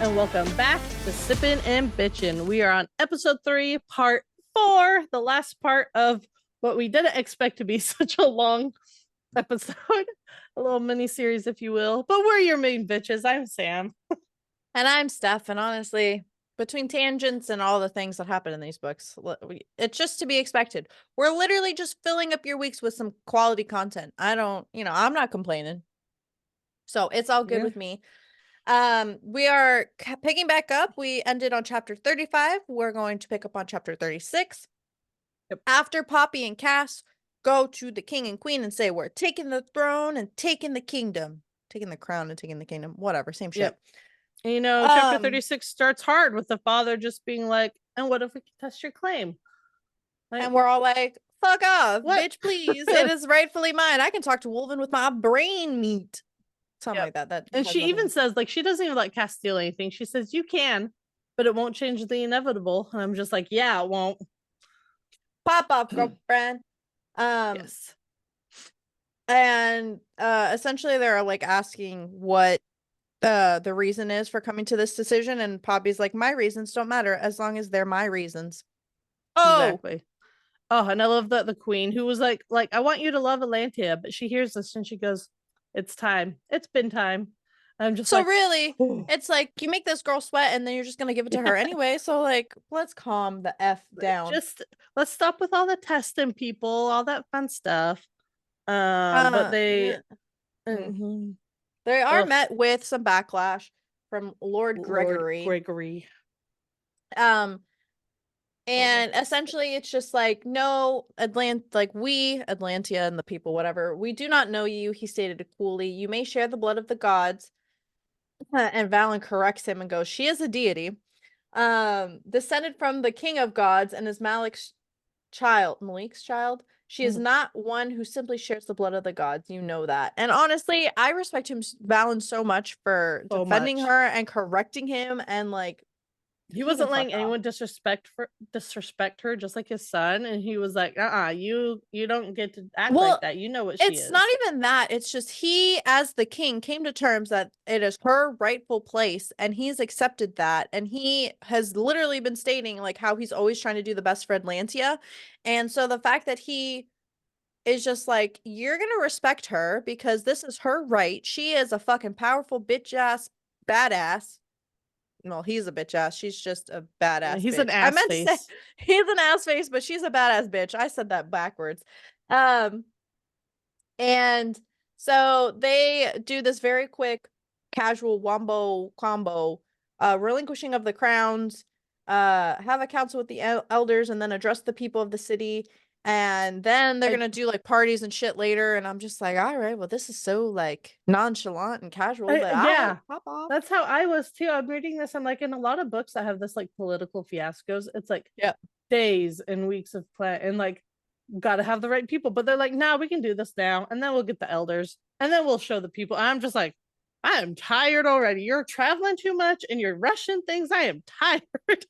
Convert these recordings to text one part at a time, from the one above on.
and welcome back to Sippin N Bitchin. We are on episode 3, part 4, the last part of what we didn't expect to be such a long episode, a little mini series, if you will. But we're your main bitches. I'm Sam. And I'm Steph, and honestly, between tangents and all the things that happen in these books, it's just to be expected. We're literally just filling up your weeks with some quality content. I'm not complaining. So it's all good with me. We are picking back up. We ended on chapter 35. We're going to pick up on chapter 36. Yep. After Poppy and Cass go to the king and queen and say, we're taking the throne and taking the kingdom. Taking the crown and taking the kingdom. Whatever, same shit. Yep. You know, chapter 36 starts hard with the father just being like, and what if we test your claim? Like, and we're all like, fuck off, what? Bitch, please. It is rightfully mine. I can talk to Wolven with my brain meat. Something like that. And she even says, like, she doesn't even let Cass steal anything. She says, you can, but it won't change the inevitable. And I'm just like, yeah, it won't. Pop off, girlfriend. Yes. And essentially they're like asking what the reason is for coming to this decision, and Poppy's like, my reasons don't matter as long as they're my reasons. Exactly. Oh, and I love that the queen who was like, I want you to love Atlantia, but she hears this and she goes, it's time. It's been time. I'm just so like, really, it's like you make this girl sweat and then you're just gonna give it to her anyway. So like, let's calm the F down. Just let's stop with all the testing people, all that fun stuff. But they they are met with some backlash from Lord Gregory. And essentially it's just like, no, Atlantia and the people, whatever, we do not know you. He stated it coolly. You may share the blood of the gods. And Valen corrects him and goes, she is a deity, descended from the king of gods and is Malik's child. She is not one who simply shares the blood of the gods. You know that. And honestly, I respect Valen so much for defending her and correcting him, and like, he wasn't letting anyone disrespect her, just like his son. And he was like, you don't get to act like that. You know what she is. It's not even that. It's just he, as the king, came to terms that it is her rightful place, and he's accepted that. And he has literally been stating like how he's always trying to do the best for Atlantia. And so the fact that he is just like, you're gonna respect her because this is her right. She is a fucking powerful bitch ass badass. Well, he's a bitch ass. She's just a badass. He's bitch. an ass face. To say he's an ass face, but she's a badass bitch. I said that backwards. And so they do this very quick, casual wombo combo, relinquishing of the crowns, have a council with the elders, and then address the people of the city. And then they're gonna do like parties and shit later, and I'm just like, all right, well, this is so like nonchalant and casual. But yeah, pop off. That's how I was too. I'm reading this. I'm like, in a lot of books that have this like political fiascos, it's like days and weeks of plan, and like, gotta have the right people. But they're like, nah, we can do this now, and then we'll get the elders, and then we'll show the people. And I'm just like, I am tired already. You're traveling too much, and you're rushing things. I am tired.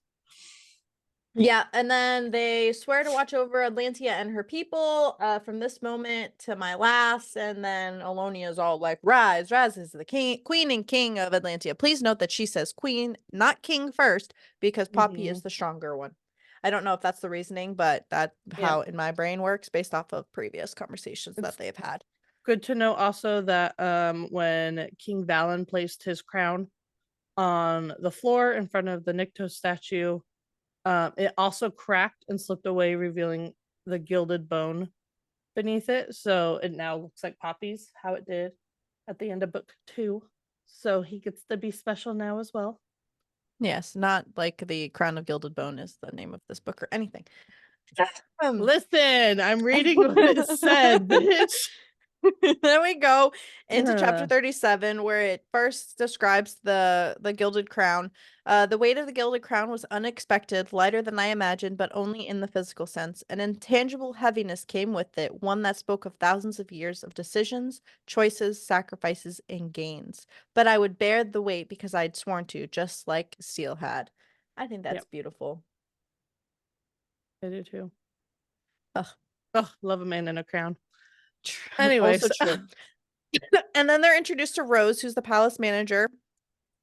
Yeah, and then they swear to watch over Atlantia and her people from this moment to my last, and then Alonia is all like, Rise is the queen and king of Atlantia. Please note that she says queen, not king first, because Poppy is the stronger one. I don't know if that's the reasoning, but that's how in my brain works based off of previous conversations that they've had. Good to know also that when King Valen placed his crown on the floor in front of the Nyctos statue, it also cracked and slipped away, revealing the gilded bone beneath it. So it now looks like Poppy's, how it did at the end of book 2. So he gets to be special now as well. Yes, not like the Crown of Gilded Bone is the name of this book or anything. Listen, I'm reading what it said, bitch. Then we go into chapter 37, where it first describes the gilded crown. The weight of the gilded crown was unexpected, lighter than I imagined, but only in the physical sense. An intangible heaviness came with it, one that spoke of thousands of years of decisions, choices, sacrifices, and gains. But I would bear the weight because I'd sworn to, just like Seal had. I think that's beautiful. I do too. Ugh, love a man in a crown. Anyways, and then they're introduced to Rose, who's the palace manager.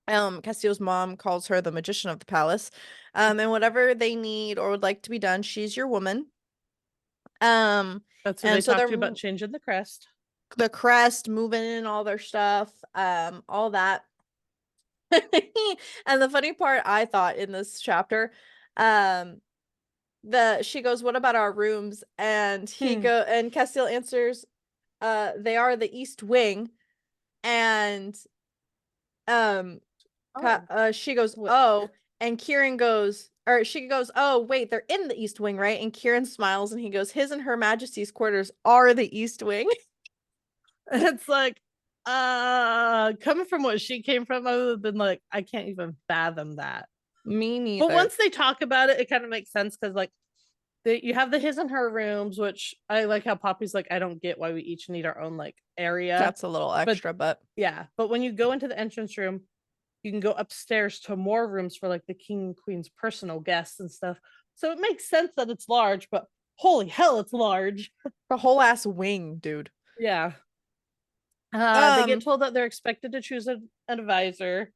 Castillo's mom calls her the magician of the palace. And whatever they need or would like to be done, she's your woman. That's who they And so talked they're to about changing the crest. the crest, moving in all their stuff, all that. And the funny part I thought in this chapter, um, she goes, "What about our rooms?" And Castile answers, they are the East Wing. And Oh, she goes, what? "Oh," and Kieran goes, or she goes, "Oh, wait, they're in the East Wing, right?" And Kieran smiles and he goes, "His and Her Majesty's quarters are the East Wing." It's like, coming from what she came from, I would have been like, I can't even fathom that. Me But neither. once they talk about it, it kind of makes sense because like you have the his and her rooms, which I like how Poppy's like, I don't get why we each need our own like area. That's a little But extra, but yeah, but when you go into the entrance room, you can go upstairs to more rooms for like the king and queen's personal guests and stuff. So it makes sense that it's large, but holy hell, it's large. the whole ass wing, dude. Yeah. They get Um, told that they're expected to choose an advisor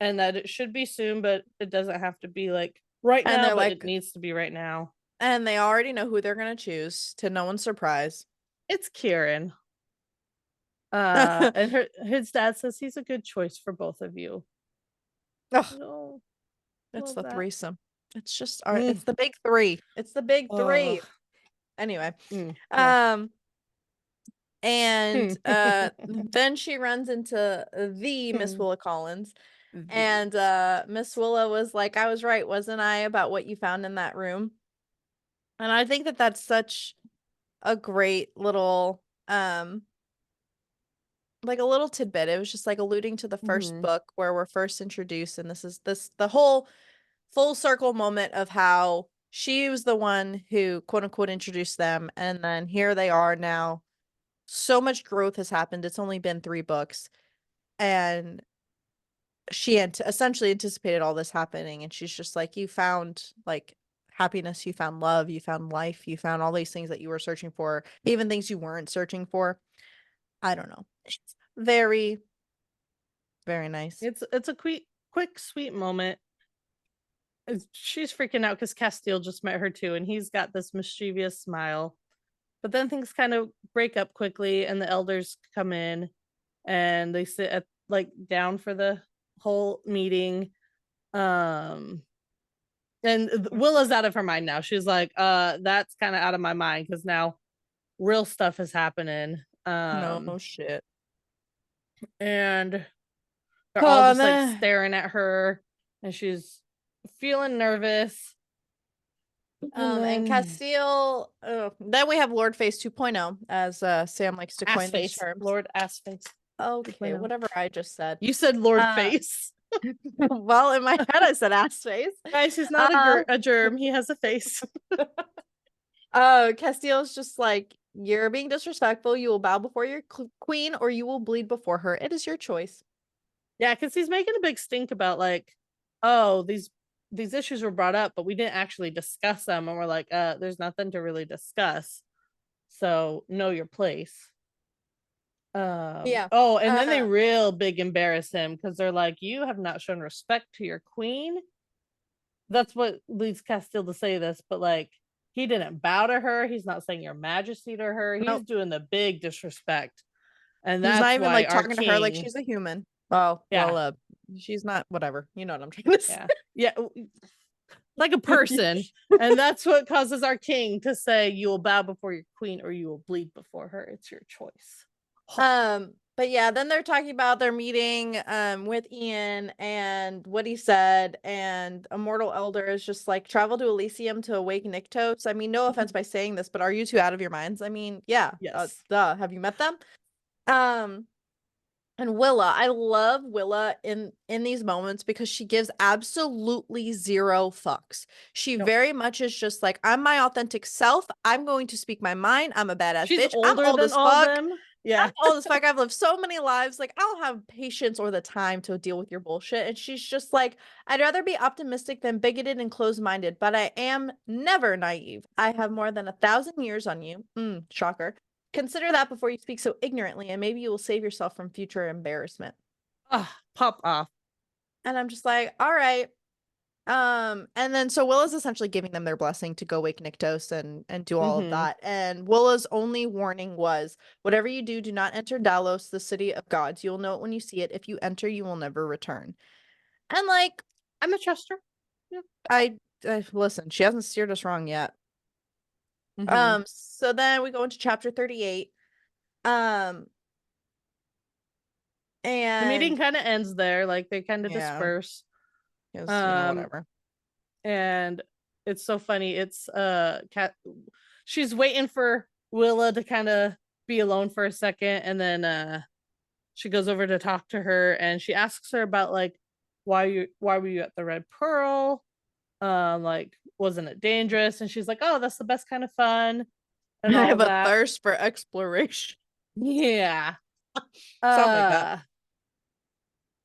and that it should be soon, but it doesn't have to be like right and now, they're but it like, needs to be right now. and they already know who they're gonna choose, to no one's surprise. It's Kieran. Ugh, And his dad says he's a good choice for both of you. No, it's love the that. threesome. It's just Mm. it's the big three. It's the big Oh, three. Anyway, yeah. um, and then she runs into the Miss Willa Collins. And Miss Willa was like, "I was right, wasn't I, about what you found in that room?" And I think that that's such a great little like a little tidbit. It was just like alluding to the first Mhm. book where we're first introduced, and this is the whole full circle moment of how she was the one who quote unquote introduced them, and then here they are now. So much growth has happened. It's only been 3 books, and she essentially anticipated all this happening, and she's just like, "You found like happiness, you found love, you found life, you found all these things that you were searching for, even things you weren't searching for." I don't know. It's very, very nice. It's a quick sweet moment. She's freaking out because Castile just met her too, and he's got this mischievous smile. But then things kind of break up quickly, and the elders come in and they sit at like down for the whole meeting. Um, and Willa's out of her mind now. She's like, that's kind of out of my mind because now real stuff is happening. No shit. And they're all Oh just like man. staring at her, and she's feeling nervous. And And then Castile, then we have Lord Face 2.0, as Sam likes to ass coin these face, terms. Lord ass face. Okay, whatever I just said. You said Lord Uh, face. well, in my head I said ass face. Guys, he's not Uh, a germ. He has a face. Castile's just like, "You're being disrespectful. You will bow before your queen, or you will bleed before her. It is your choice." Yeah, because he's making a big stink about like, oh, these issues were brought up, but we didn't actually discuss them. And we're like, there's nothing to really discuss. So know your place. Yeah. Oh, and then they real big embarrass him because they're like, you have not shown respect to your queen. That's what leads Castile to say this, but like he didn't bow to her. He's not saying your majesty to her. He's Nope. doing the big disrespect. And He's not that's even why like our talking to her like king, she's a human. Oh, well, yeah, she's not, whatever. You know what I'm trying to say. yeah, yeah, like a person. And that's what causes our king to say, you will bow before your queen or you will bleed before her. It's your choice. But yeah, then they're talking about their meeting with Ian and what he said, and Immortal Elder is just like, "Travel to Elysium to awake Nyctos." I mean, no offense by saying this, but are you two out of your minds? I mean, yeah, Yes. duh. Have you met them? Um, and Willa, I love Willa in these moments because she gives absolutely zero fucks. She No. very much is just like, "I'm my authentic self. I'm going to speak my mind. I'm a badass She's bitch. I'm older old than as all fuck. them. I'm Yeah. old as fuck. I've lived so many lives. Like, I don't have patience or the time to deal with your bullshit." And she's just like, "I'd rather be optimistic than bigoted and closed-minded, but I am never naive. I have more than 1,000 years on you." Shocker. "Consider that before you speak so ignorantly, and maybe you will save yourself from future embarrassment." Pop off. And I'm just like, all right. And then so Willa's essentially giving them their blessing to go wake Nyktos and do all of Mm-hmm. that. And Willa's only warning was, whatever you do, do not enter Dalos, the city of gods. You will know it when you see it. If you enter, you will never return. And like, I'm a trustee. Yeah. I listen, she hasn't steered us wrong yet. Mm-hmm. So then we go into chapter 38. Um, The meeting and kind of ends there. Like they kind of yeah, disperse. because Um, whatever. and it's so funny. It's cat. She's waiting for Willa to kind of be alone for a second, and then she goes over to talk to her, and she asks her about like why were you at the Red Pearl? Like wasn't it dangerous? And she's like, oh, that's the best kind of fun, and I all have of a that. thirst for exploration. Yeah. Something like that. Uh,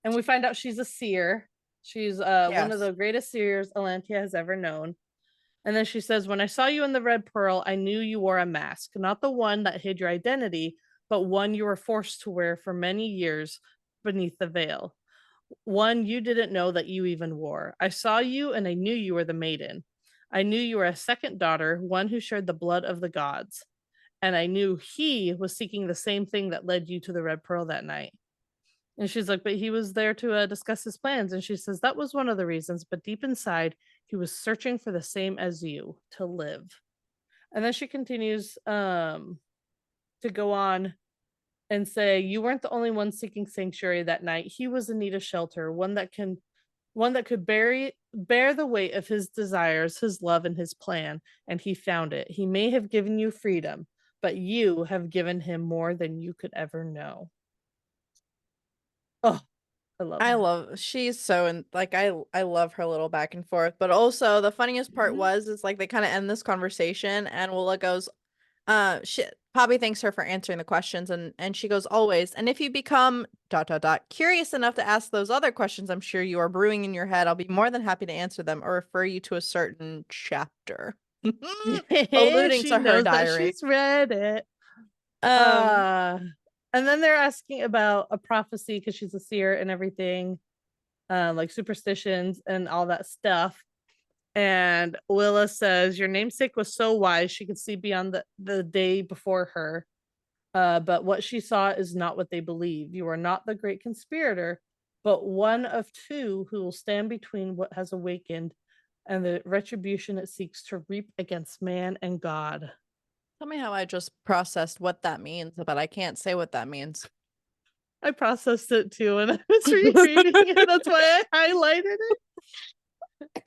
and we find out she's a seer. She's one of Yes. the greatest seers Atlantia has ever known. And then she says, when I saw you in the Red Pearl, I knew you wore a mask, not the one that hid your identity, but one you were forced to wear for many years beneath the veil. One you didn't know that you even wore. I saw you and I knew you were the maiden. I knew you were a second daughter, one who shared the blood of the gods. And I knew he was seeking the same thing that led you to the Red Pearl that night. And she's like, but he was there to discuss his plans. And she says, that was one of the reasons. But deep inside, he was searching for the same as you, to live. And then she continues to go on and say, you weren't the only one seeking sanctuary that night. He was in need of shelter, one that could bear the weight of his desires, his love, and his plan. And he found it. He may have given you freedom, but you have given him more than you could ever know. Oh, I love I her. love she's so and like I love her little back and forth. But also the funniest part Mhm. was is like they kind of end this conversation and Willa goes, shit. Poppy thanks her for answering the questions and she goes, always. And if you become ... curious enough to ask those other questions I'm sure you are brewing in your head, I'll be more than happy to answer them or refer you to a certain chapter. Alluding She to her knows that diary. she's read it. Um, Uh and then they're asking about a prophecy because she's a seer and everything, like superstitions and all that stuff. And Willa says, your namesake was so wise she could see beyond the day before her. But what she saw is not what they believe. You are not the great conspirator, but one of two who will stand between what has awakened and the retribution it seeks to reap against man and God. tell me how I just processed what that means, but I can't say what that means. I processed it too when I was rereading it. That's why I highlighted it.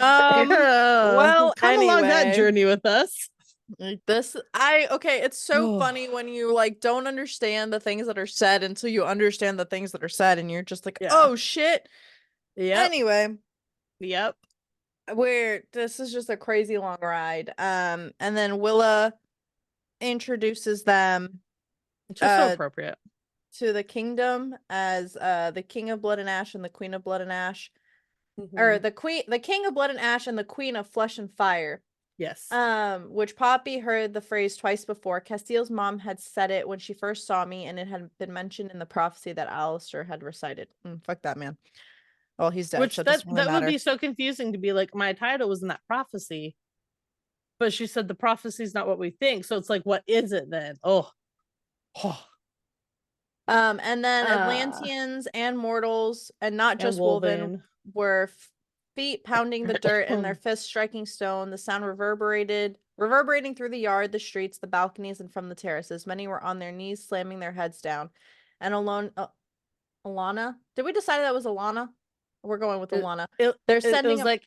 Well, Come along that anyway. journey with us. Like this, okay, it's so funny when you like don't understand the things that are said until you understand the things that are said, and you're just like, Yeah. oh shit. Yep. Anyway, Yep. this is just a crazy long ride. And then Willa introduces them It's just so uh appropriate. to the kingdom as the King of Blood and Ash and the Queen of Blood and Ash. Or Mhm. the King of Blood and Ash and the Queen of Flesh and Fire. Yes. Which Poppy heard the phrase twice before. Castiel's mom had said it when she first saw me, and it had been mentioned in the prophecy that Alistair had recited. Fuck that man. Well, he's dead, so Which it doesn't really that would matter. be so confusing to be like, my title was in that prophecy, but she said the prophecy is not what we think. So it's like, what is it then? Oh. Oh. And then Uh Atlanteans and mortals, and not and just Wolven, Wolven. were feet pounding the dirt and their fists striking stone. The sound reverberating through the yard, the streets, the balconies, and from the terraces. Many were on their knees, slamming their heads down. And alone, Alana? Did we decide that was Alana? We're going with It, Alana. it, They're it sending was a... like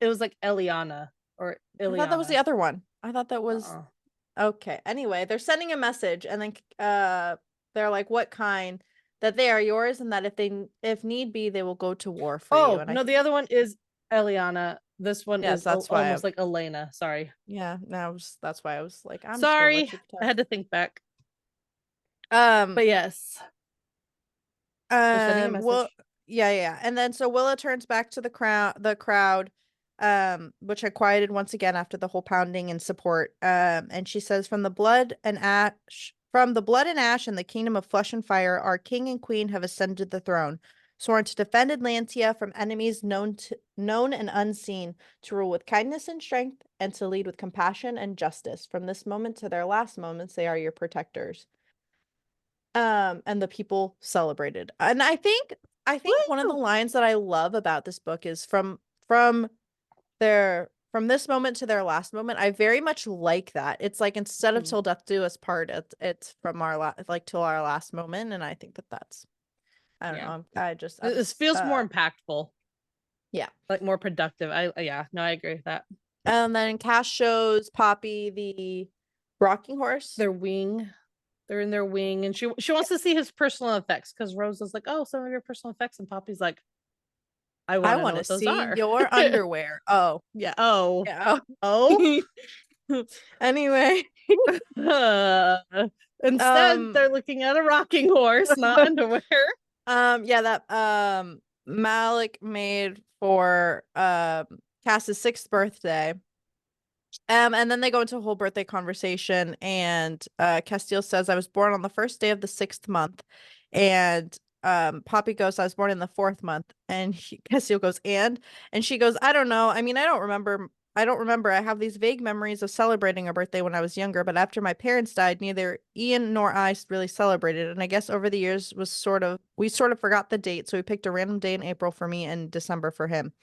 Eliana or I thought that was the Ileana. other one. I thought that was... Uh-uh. Okay. Anyway, they're sending a message and then they're like, what kind? That they are yours and that if need be, they will go to war for you. Oh And I no, the other one is Eliana. This one yes, is that's why almost like Elena. Sorry. yeah, that's why I was like, I'm just gonna let Sorry. you I talk. had to think back. Um But yes, they're sending a well, message. yeah. And then so Willa turns back to the crowd, which had quieted once again after the whole pounding and support. And she says, from the blood and ash and the kingdom of flesh and fire, our king and queen have ascended the throne. sworn to defend Atlantia from enemies known and unseen, to rule with kindness and strength, and to lead with compassion and justice. From this moment to their last moments, they are your protectors. And the people celebrated. And I think one of the lines that I love about this book is from this moment to their last moment. I very much like that. It's like, instead of till death do us part, it's from our till our last moment. And I think that's, I don't know. This feels more impactful. Yeah. Like more productive. I agree with that. And then Cass shows Poppy the rocking horse. Their wing. They're in their wing, and she wants to see his personal effects, because Rose is like, "Oh, some of your personal effects," and Poppy's like, "I want to see your underwear." Oh, yeah. Oh, yeah. Oh. Anyway, instead they're looking at a rocking horse, not underwear. Yeah, that Malik made for Cass's 6th birthday. And then they go into a whole birthday conversation, and Castile says, "I was born on the first day of the 6th month," and Poppy goes, "I was born in the 4th month," and Castile goes, and she goes, "I don't know. I mean, I don't remember. I have these vague memories of celebrating a birthday when I was younger, but after my parents died, neither Ian nor I really celebrated. And I guess over the years we sort of forgot the date, so we picked a random day in April for me and December for him."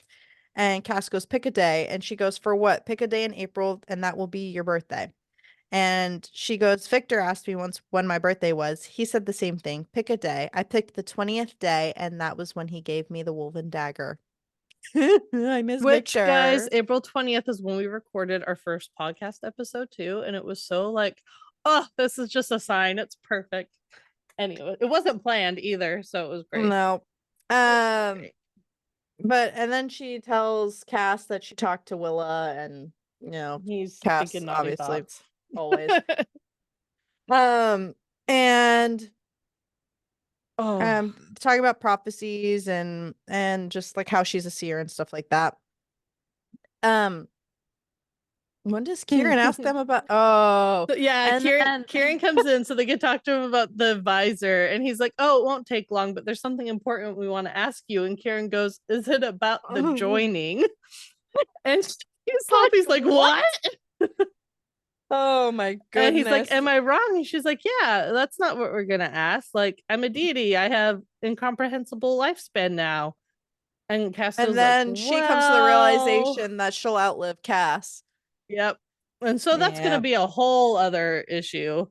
And Cass goes, "Pick a day." And she goes, "For what?" "Pick a day in April, and that will be your birthday." And she goes, "Victor asked me once when my birthday was. He said the same thing. Pick a day. I picked the 20th day, and that was when he gave me the woven dagger." I miss Which, Victor. guys, April 20th is when we recorded our first podcast episode too, and it was so like, oh, this is just a sign. It's perfect. Anyway, it wasn't planned either, so it was great. No. But and then she tells Cass that she talked to Willa, and he's Cass thinking naughty obviously thoughts. always. And talking about prophecies and just like how she's a seer and stuff like that. When does Kieran ask them about? Oh, yeah, and Kieran comes in so they can talk to him about the visor, and he's like, "Oh, it won't take long, but there's something important we want to ask you." And Kieran goes, "Is it about the joining?" And Poppy's like, "What?" Oh my goodness. And he's like, "Am I wrong?" And she's like, "Yeah, that's not what we're gonna ask. Like, I'm a deity. I have incomprehensible lifespan now." And Castiel's then like, she comes to the realization that she'll outlive Cass. Yep. And so that's gonna be a whole other issue.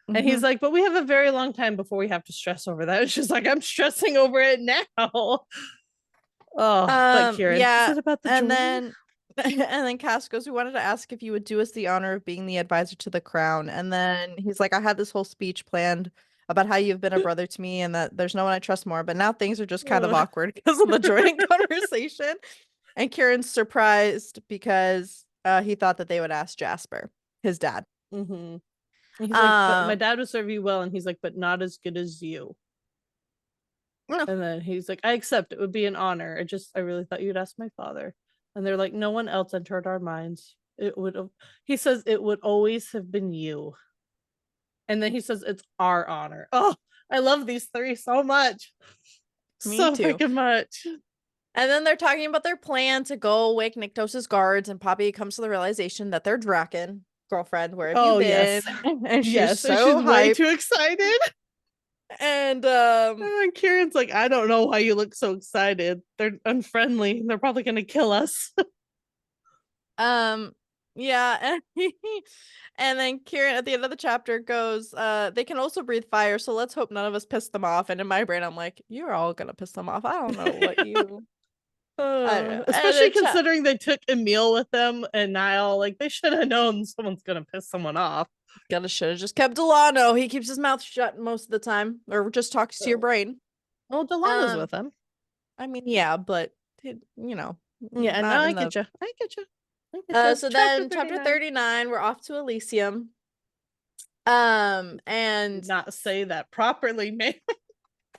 And he's like, "But we have a very long time before we have to stress over that." And she's like, "I'm stressing over it now." Oh, but Kieran, yeah. is it about the and joining? then Cass goes, "We wanted to ask if you would do us the honor of being the advisor to the crown." And then he's like, "I had this whole speech planned about how you've been a brother to me and that there's no one I trust more, but now things are just kind of awkward because of the joining conversation." And Kieran's surprised because he thought that they would ask Jasper, his dad. He's like, "But my dad would serve you well," and he's like, "But not as good as you." And then he's like, "I accept. It would be an honor. I really thought you'd ask my father." And they're like, "No one else entered our minds. It would have," he says, "it would always have been you." And then he says, "It's our honor." Oh, I love these three so much. Me so too. freaking much. And then they're talking about their plan to go wake Nyktos' guards, and Poppy comes to the realization that they're Draken. "Girlfriend, where have you been?" Yes. And she's yes, so and she's way hyped. too excited. And Kieran's like, "I don't know why you look so excited. They're unfriendly. They're probably gonna kill us." Yeah. And then Kieran at the end of the chapter goes, "They can also breathe fire, so let's hope none of us piss them off." And in my brain, I'm like, "You're all gonna piss them off. I don't know what you." I don't know. Especially considering they took Emil with them and Niall. Like, they should have known someone's gonna piss someone off. Should have just kept Delano. He keeps his mouth shut most of the time, or just talks to your brain. Well, Delano's with him. I mean, yeah, but yeah, no, I get you. So then chapter 39, we're off to Elysium. And not say that properly, man.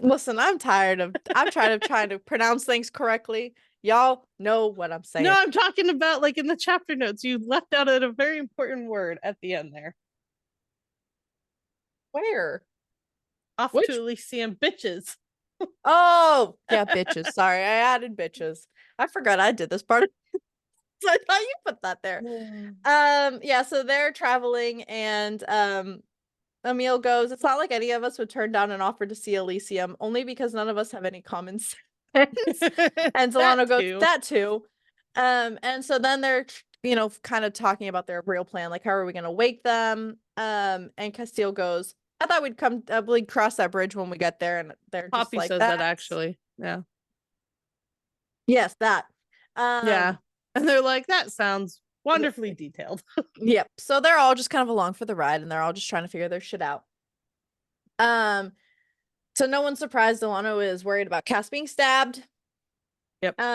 Listen, I'm trying to pronounce things correctly. Y'all know what I'm saying. No, I'm talking about like in the chapter notes, you left out a very important word at the end there. Where? Off to Elysium, bitches. Oh, yeah, bitches. Sorry, I added bitches. I forgot I did this part. So I thought you put that there. Yeah, so they're traveling and Emil goes, it's not like any of us would turn down an offer to see Elysium, only because none of us have any common sense. And That Solano goes, too. that too. And so then they're, kind of talking about their real plan, like how are we gonna wake them? And Castile goes, I thought we'd cross that bridge when we get there, and they're just Poppy like says that that. actually. Yeah. Yes, that. Yeah. And they're like, that sounds Yeah. wonderfully detailed. Yep. So they're all just kind of along for the ride, and they're all just trying to figure their shit out. Um, so no one's surprised Delano is worried about Cass being stabbed. Yep. Which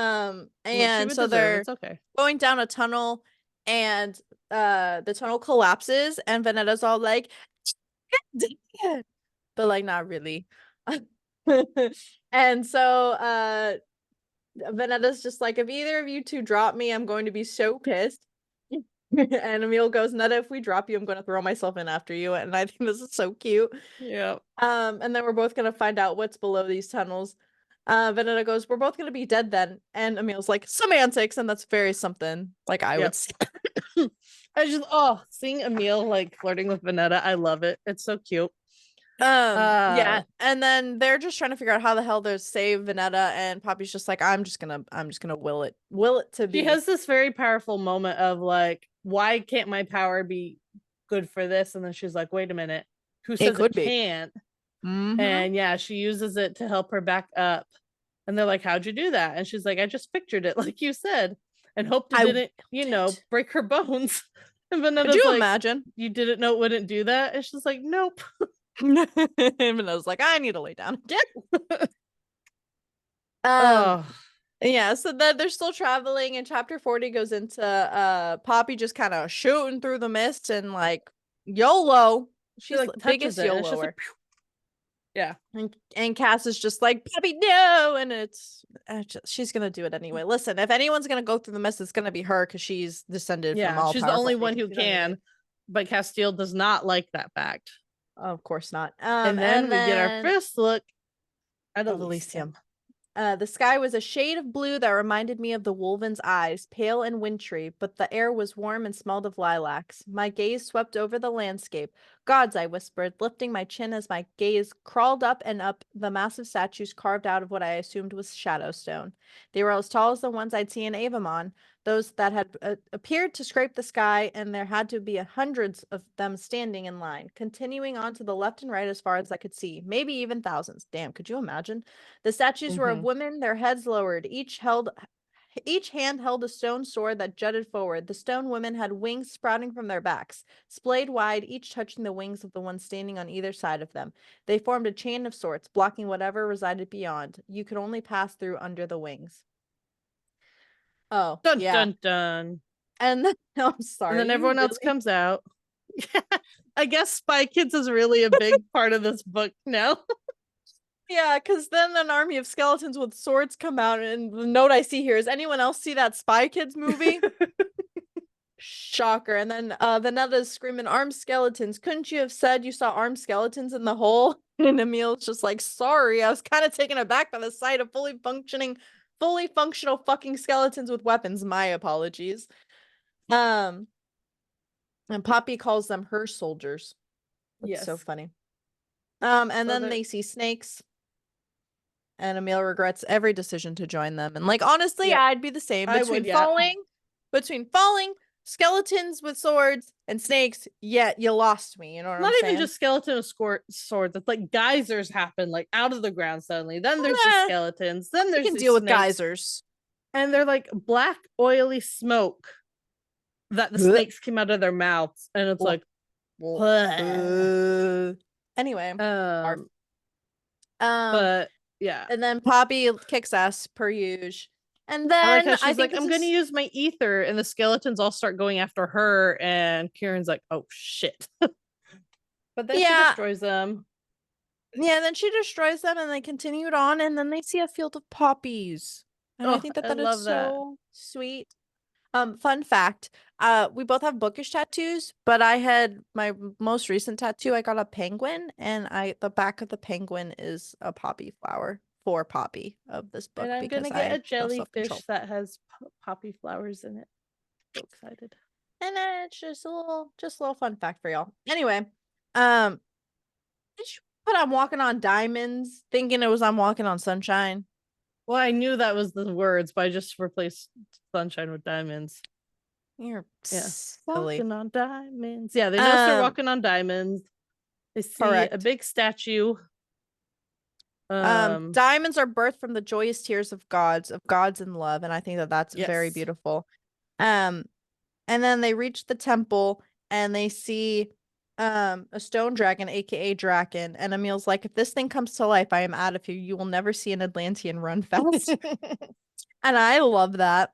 she And would so deserve. they're It's okay. going down a tunnel, and the tunnel collapses, and Venetta's all like, but like not really. And so Venetta's just like, if either of you two drop me, I'm going to be so pissed. And Emil goes, Netta, if we drop you, I'm gonna throw myself in after you. And I think this is so cute. Yeah. And then we're both gonna find out what's below these tunnels. Venetta goes, we're both gonna be dead then. And Emil's like, semantics, and that's very something like I would say. I just seeing Emil like flirting with Vanetta, I love it. It's so cute. Yeah, and then they're just trying to figure out how the hell to save Venetta, and Poppy's just like, I'm just gonna will it to be. She has this very powerful moment of like, why can't my power be good for this? And then she's like, wait a minute, who says could it be. can't? And yeah, she uses it to help her back up. And they're like, how'd you do that? And she's like, I just pictured it like you said, and hoped it didn't, break her bones. And Venetta's Could you like, imagine? You didn't know it wouldn't do that? And she's like, nope. And I was like, I need to lay down again. Yeah, so then they're still traveling, and chapter 40 goes into Poppy just kind of shooting through the mist and like YOLO. She's like the biggest YOLOer. Like, yeah. And Cass is just like, Poppy, no, and she's gonna do it anyway. Listen, if anyone's gonna go through the mist, it's gonna be her because she's descended from all. She's the only one who can. But Castile does not like that fact. Of course not. And then we get our first look at Elysium. The sky was a shade of blue that reminded me of the Wolven's eyes, pale and wintry, but the air was warm and smelled of lilacs. My gaze swept over the landscape. Gods, I whispered, lifting my chin as my gaze crawled up and up the massive statues carved out of what I assumed was shadowstone. They were as tall as the ones I'd seen in Avamon, those that had appeared to scrape the sky, and there had to be hundreds of them standing in line, continuing on to the left and right as far as I could see, maybe even thousands. Damn, could you imagine? The statues were of women, their heads lowered, each hand held a stone sword that jutted forward. The stone women had wings sprouting from their backs, splayed wide, each touching the wings of the one standing on either side of them. They formed a chain of sorts, blocking whatever resided beyond. You could only pass through under the wings. Oh, dun, yeah. dun, dun. And then, I'm sorry. And then everyone else comes out. I guess Spy Kids is really a big part of this book now. Yeah, because then an army of skeletons with swords come out, and the note I see here is, anyone else see that Spy Kids movie? Shocker. And then Venetta's screaming, armed skeletons. Couldn't you have said you saw armed skeletons in the hole? And Emil's just like, sorry, I was kind of taken aback by the sight of fully functional fucking skeletons with weapons. My apologies. And Poppy calls them her soldiers. That's so funny. And then they see snakes. And Emil regrets every decision to join them. And like, honestly, I'd be the same. Between falling, skeletons with swords, and snakes, you lost me. You know what I'm saying? Not even just skeletons with swords. It's like geysers happen like out of the ground suddenly. Then there's the skeletons. Then there's you can deal with geysers. And they're like black, oily smoke that the snakes came out of their mouths. And it's like, anyway. But yeah. And then Poppy kicks ass per usual. And then I like how she's like, I'm going to use my ether. And the skeletons all start going after her. And Kieran's like, oh, shit. But then she destroys them. Yeah, then she destroys them and they continued on. And then they see a field of poppies. And I think that is so sweet. Fun fact, we both have bookish tattoos, but I had my most recent tattoo, I got a penguin, and the back of the penguin is a poppy flower for Poppy of this book And I'm because gonna get I a have no self-control. jellyfish that has poppy flowers in it. So excited. And then it's just a little fun fact for y'all. Anyway, um, did you put I'm walking on diamonds, thinking it was I'm walking on sunshine? Well, I knew that was the words, but I just replaced sunshine with diamonds. You're Yeah. silly. Walking on diamonds. Yeah, they notice they're walking on diamonds. They see a Correct. big statue. Diamonds are birthed from the joyous tears of gods in love, and I think that that's very Yes. beautiful. Um, and then they reach the temple and they see a stone dragon, aka Draken, and Emil's like, if this thing comes to life, I am out of here. You will never see an Atlantean run fast. And I love that.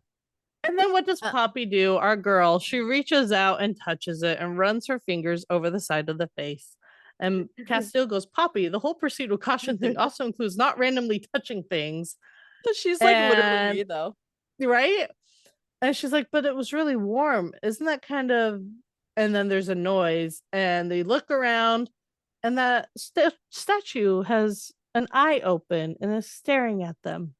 And then what does Uh, Poppy do? Our girl, she reaches out and touches it and runs her fingers over the side of the face. And Castile goes, Poppy, the whole pursuit with caution thing also includes not randomly touching things. She's like literally And me though. right? And she's like, but it was really warm. Isn't that kind of. And then there's a noise, and they look around, and that statue has an eye open and is staring at them.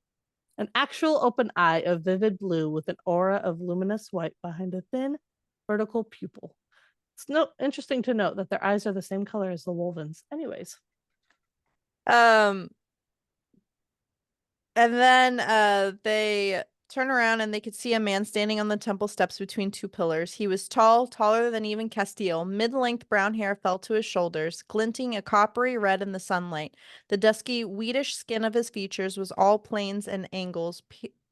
An actual open eye of vivid blue with an aura of luminous white behind a thin vertical pupil. It's interesting to note that their eyes are the same color as the Wolven's. Anyways. Um, and then they turn around and they could see a man standing on the temple steps between two pillars. He was tall, taller than even Castile. Mid-length brown hair fell to his shoulders, glinting a coppery red in the sunlight. The dusky, wheatish skin of his features was all planes and angles,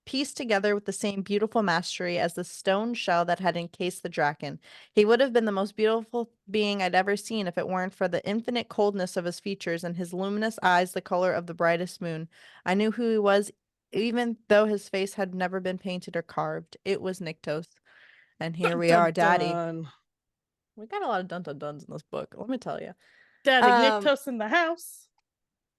pieced together with the same beautiful mastery as the stone shell that had encased the draken. He would have been the most beautiful being I'd ever seen if it weren't for the infinite coldness of his features and his luminous eyes the color of the brightest moon. I knew who he was, even though his face had never been painted or carved. It was Nyktos. And here Dun, we dun, are, Daddy. dun. We got a lot of dun-dun-duns in this book, let me tell you. Daddy Nyktos in the house.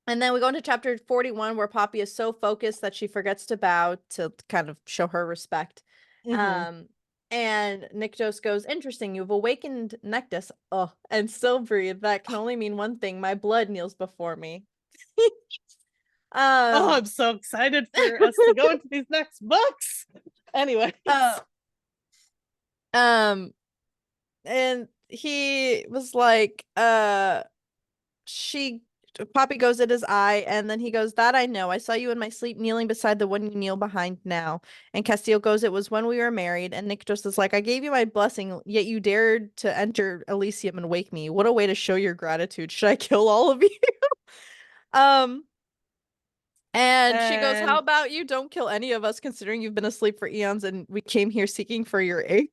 And then we go into chapter 41 where Poppy is so focused that she forgets to bow to kind of show her respect. And Nyktos goes, interesting, you've awakened Nectus. Oh, and still breathe. That can only mean one thing. My blood kneels before me. Oh, I'm so excited for us to go into these next books. Anyway. And he was like, Poppy goes at his eye, and then he goes, that I know. I saw you in my sleep kneeling beside the one you kneel behind now. And Castile goes, it was when we were married. And Nyktos is like, I gave you my blessing, yet you dared to enter Elysium and wake me. What a way to show your gratitude. Should I kill all of you? And she goes, how about you don't kill any of us, considering you've been asleep for eons and we came here seeking for your aid?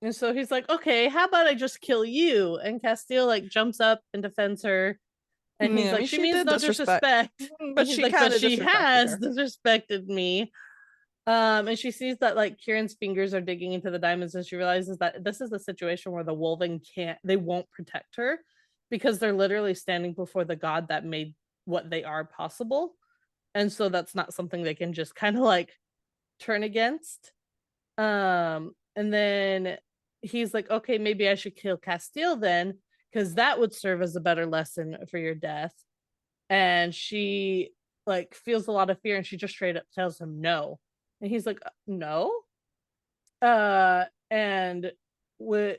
And so he's like, okay, how about I just kill you? And Castile like jumps up and defends her. And he's like, she means no disrespect. But he's she like, kind but of she has her. disrespected me. And she sees that like Kieran's fingers are digging into the diamonds, and she realizes that this is a situation where the Wolven they won't protect her because they're literally standing before the god that made what they are possible. And so that's not something they can just kind of like turn against. And then he's like, okay, maybe I should kill Castile then, because that would serve as a better lesson for your death. And she like feels a lot of fear, and she just straight up tells him no. And he's like, no. And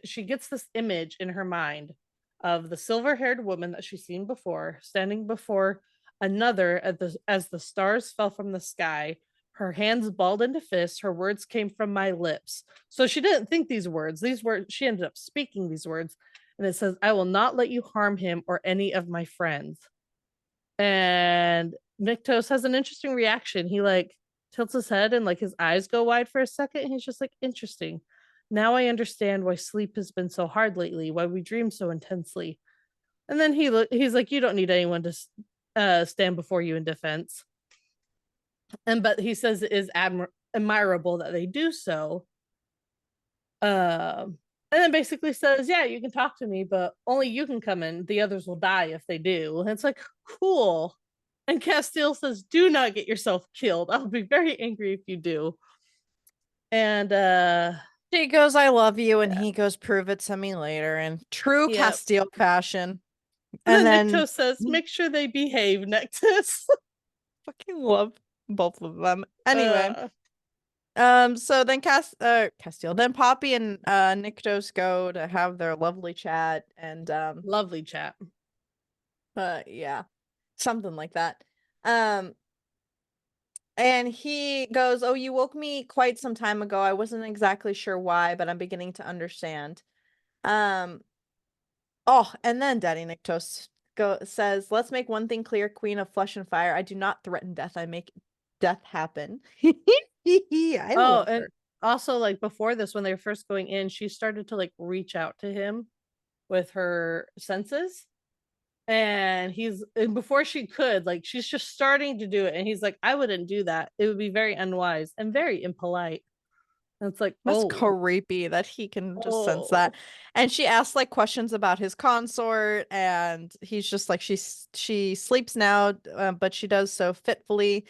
she gets this image in her mind of the silver-haired woman that she's seen before, standing before another as the stars fell from the sky, her hands balled into fists, her words came from my lips. So she didn't think these words. She ended up speaking these words. And it says, I will not let you harm him or any of my friends. And Nyktos has an interesting reaction. He like tilts his head and like his eyes go wide for a second. And he's just like, interesting. Now I understand why sleep has been so hard lately, why we dream so intensely. And then he's like, you don't need anyone to stand before you in defense. But he says it is admirable that they do so. And then basically says, yeah, you can talk to me, but only you can come in. The others will die if they do. And it's like, cool. And Castile says, do not get yourself killed. I'll be very angry if you do. And she goes, I love you. And he goes, prove it to me later in true Castile fashion. And then Nyktos says, make sure they behave, Nectus. fucking love both of them. Anyway, Uh, so then Castile, then Poppy and Nyktos go to have their lovely chat, and lovely chat. yeah, something like that. And he goes, "Oh, you woke me quite some time ago. I wasn't exactly sure why, but I'm beginning to understand." Um, oh, and then Daddy Nyktos says, "Let's make one thing clear, Queen of Flesh and Fire. I do not threaten death. I make death happen." I Oh, love and her. also like before this, when they were first going in, she started to like reach out to him with her senses. And before she could, like she's just starting to do it. And he's like, I wouldn't do that. It would be very unwise and very impolite. And it's like, That's creepy that he can just sense that. oh, And she asks like questions about his consort, and he's just like, she sleeps now, but she does so fitfully.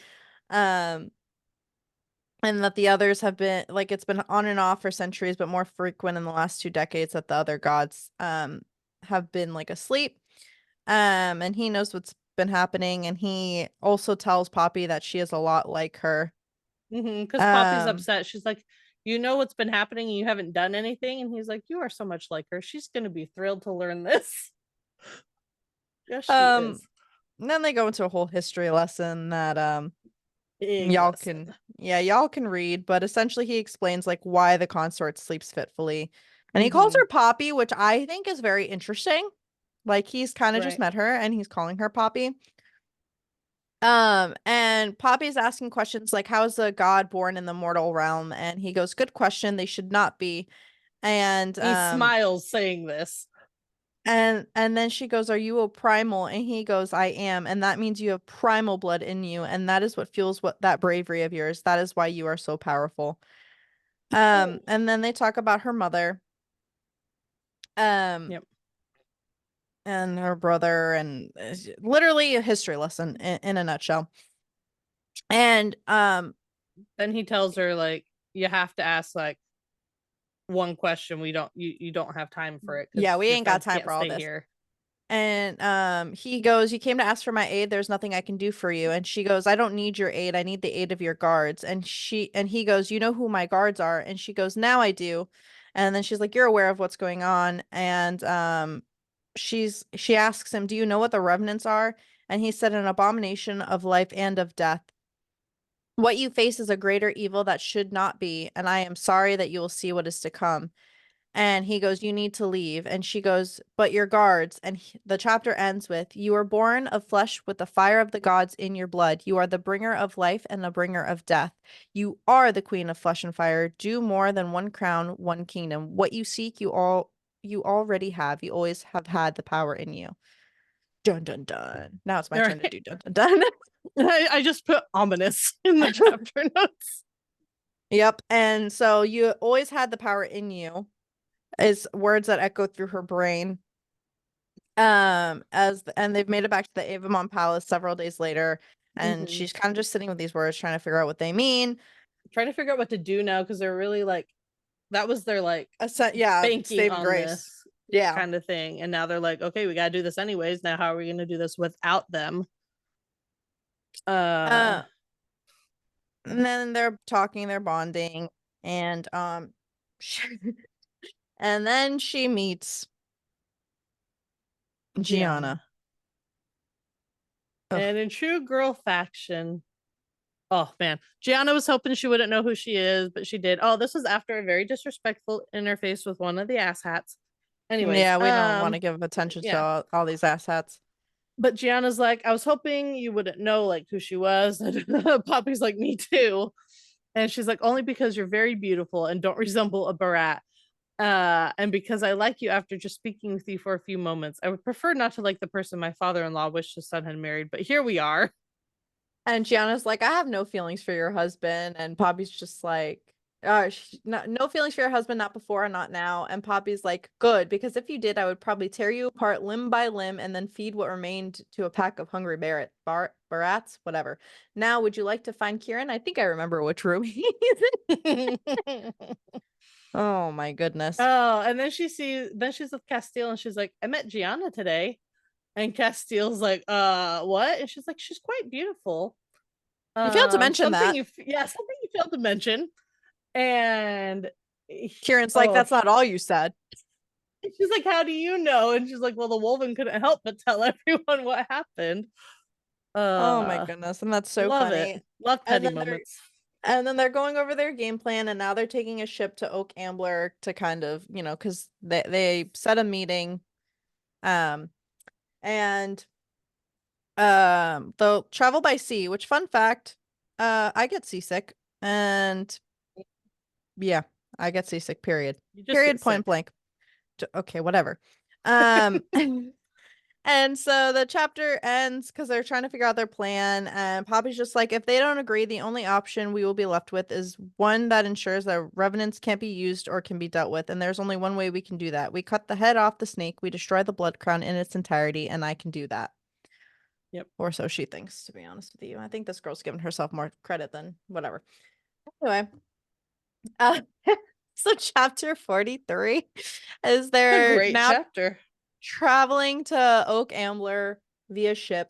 Um, and that the others have been like, it's been on and off for centuries, but more frequent in the last 2 decades that the other gods have been like asleep. And he knows what's been happening, and he also tells Poppy that she is a lot like her. because Poppy's Um, upset. She's like, you know what's been happening and you haven't done anything. And he's like, you are so much like her. She's going to be thrilled to learn this. Yes, she um, is. and then they go into a whole history lesson that Big y'all can, lesson. yeah, y'all can read, but essentially he explains like why the consort sleeps fitfully. And he calls Mm-hmm. her Poppy, which I think is very interesting. Like he's kind of just Right. met her and he's calling her Poppy. And Poppy's asking questions like, how is a god born in the mortal realm? And he goes, good question, they should not be. And He smiles saying this. and then she goes, are you a primal? And he goes, I am. And that means you have primal blood in you, and that is what fuels what that bravery of yours. That is why you are so powerful. Oh. And then they talk about her mother, um, Yep. and her brother, and literally a history lesson in a nutshell. And Then he tells her like you have to ask like one question. You don't have time for it yeah, because we your ain't got friends time can't for all stay this. here. And he goes, you came to ask for my aid, there's nothing I can do for you. And she goes, I don't need your aid, I need the aid of your guards. And he goes, you know who my guards are? And she goes, now I do. And then she's like, you're aware of what's going on. And she asks him, do you know what the revenants are? And he said, an abomination of life and of death. What you face is a greater evil that should not be, and I am sorry that you will see what is to come. And he goes, you need to leave. And she goes, but your guards. And the chapter ends with, you are born of flesh with the fire of the gods in your blood. You are the bringer of life and the bringer of death. You are the queen of flesh and fire. Do more than one crown, one kingdom. What you seek, you already have. You always have had the power in you. Dun dun dun. Now it's my All turn to right. do dun dun dun. I just put ominous in the chapter notes. Yep. And so you always had the power in you is words that echo through her brain. And they've made it back to the Avamon Palace several days later, and Mm-hmm. she's kind of just sitting with these words, trying to figure out what they mean. Trying to figure out what to do now because they're really like that was their like Yeah, banking saving on grace. this Yeah. kind of thing, and now they're like, okay, we gotta do this anyways. Now, how are we gonna do this without them? Uh, Uh, and then they're talking, they're bonding, and and then she meets Gianna, Gianna. Ugh. and in true girl faction, oh man, Gianna was hoping she wouldn't know who she is, but she did. Oh, this was after a very disrespectful interface with one of the asshats. Anyways, Yeah, we don't want to give attention to yeah. all these asshats. But Gianna's like, I was hoping you wouldn't know like who she was. And Poppy's like, me too. And she's like, only because you're very beautiful and don't resemble a Barat. And because I like you after just speaking with you for a few moments. I would prefer not to like the person my father-in-law wished his son had married, but here we are. And Gianna's like, I have no feelings for your husband. And Poppy's just like, no feelings for your husband, not before, not now. And Poppy's like, good, because if you did, I would probably tear you apart limb by limb and then feed what remained to a pack of hungry barats, whatever. Now, would you like to find Kieran? I think I remember which room he's in. Oh my goodness. Oh, and then she's with Castile and she's like, I met Gianna today. And Castile's like, what? And she's like, she's quite beautiful. You failed to mention that. Something you failed to mention. And Kieran's like, oh, that's not all you said. she's like, how do you know? And she's like, well, the Wolven couldn't help but tell everyone what happened. Oh my Uh, goodness, and that's so love it. funny. Love And petty then they're moments. and then they're going over their game plan, and now they're taking a ship to Oak Ambler to kind of, because they set a meeting, um, and they'll travel by sea. Which, fun fact, I get seasick, and yeah, I get seasick. Period. You just get Period. sick. Point blank. Okay, whatever. Um. And so the chapter ends because they're trying to figure out their plan. And Poppy's just like, if they don't agree, the only option we will be left with is one that ensures that revenants can't be used or can be dealt with. And there's only one way we can do that. We cut the head off the snake, we destroy the blood crown in its entirety, and I can do that. Yep. Or so she thinks, to be honest with you. I think this girl's giving herself more credit than whatever. Anyway. Uh, so chapter 43 is A they're great now chapter. traveling to Oak Ambler via ship,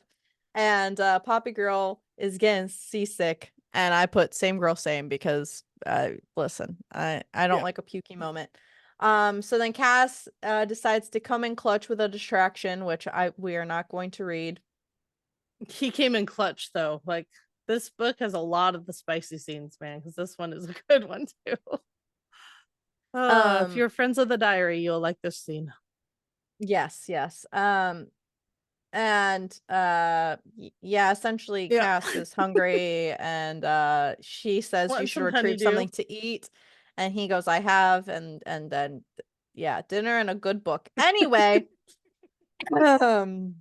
and Poppy Girl is getting seasick, and I put same girl same because listen, I don't like a pukey moment. So then Cass decides to come in clutch with a distraction, which we are not going to read. He came in clutch though. Like, this book has a lot of the spicy scenes, man, because this one is a good one too. If you're friends of the diary, you'll like this scene. Yes. And yeah, essentially Yeah. Cass is hungry, and she says you Want should some retrieve honeydew? something to eat, and he goes, I have, and then yeah, dinner and a good book. Anyway, um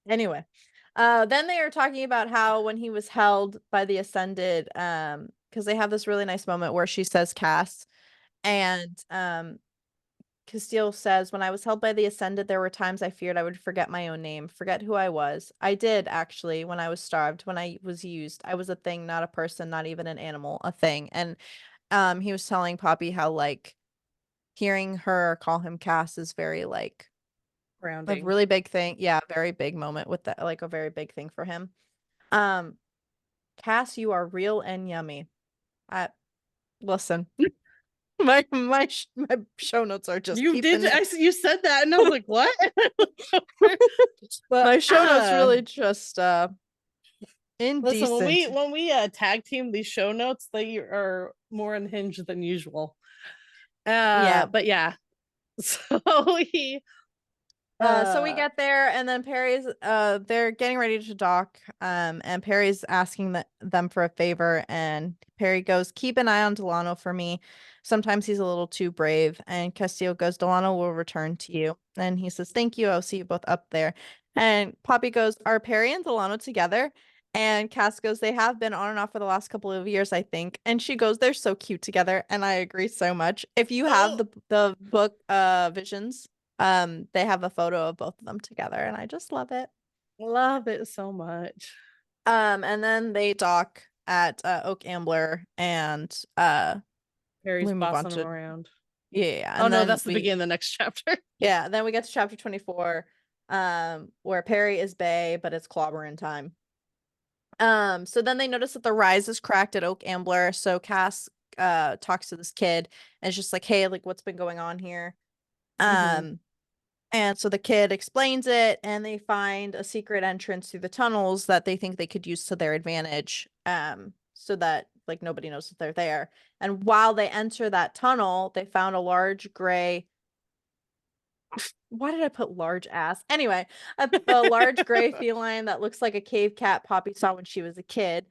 anyway, then they are talking about how when he was held by the Ascended, because they have this really nice moment where she says Cass, and Castile says, when I was held by the Ascended, there were times I feared I would forget my own name, forget who I was. I did, actually, when I was starved, when I was used. I was a thing, not a person, not even an animal, a thing. And he was telling Poppy how, like, hearing her call him Cass is very, like, a Grounding. really big thing. Yeah, very big moment with that, like, a very big thing for him. Um, Cass, you are real and yummy. I Listen. My show notes are just You did. keeping it. You said that, and I was like, "What?" But My show notes really just listen, indecent. when we tag team these show notes, they are more unhinged than usual. Yeah. But yeah, so he So we get there, and then Perry's they're getting ready to dock, and Perry's asking them for a favor, and Perry goes, keep an eye on Delano for me. Sometimes he's a little too brave. And Castillo goes, Delano will return to you. And he says, thank you, I'll see you both up there. And Poppy goes, are Perry and Delano together? And Cass goes, they have been on and off for the last couple of years, I think. And she goes, they're so cute together, and I agree so much. If you have the book Visions, they have a photo of both of them together, and I just love it. love it so much. And then they dock at Oak Ambler, and Harry's we move on bossing him to around. yeah, Oh and no, then that's the beginning of the next chapter. then we get to chapter 24, where Perry is Bay, but it's clobbering time. So then they notice that the rise is cracked at Oak Ambler, so Cass talks to this kid and it's just like, hey, like, what's been going on here? Mhm. And so the kid explains it, and they find a secret entrance through the tunnels that they think they could use to their advantage, so that, like, nobody knows that they're there. And while they enter that tunnel, they found a large gray. Why did I put large ass? Anyway, a large gray feline that looks like a cave cat Poppy saw when she was a kid.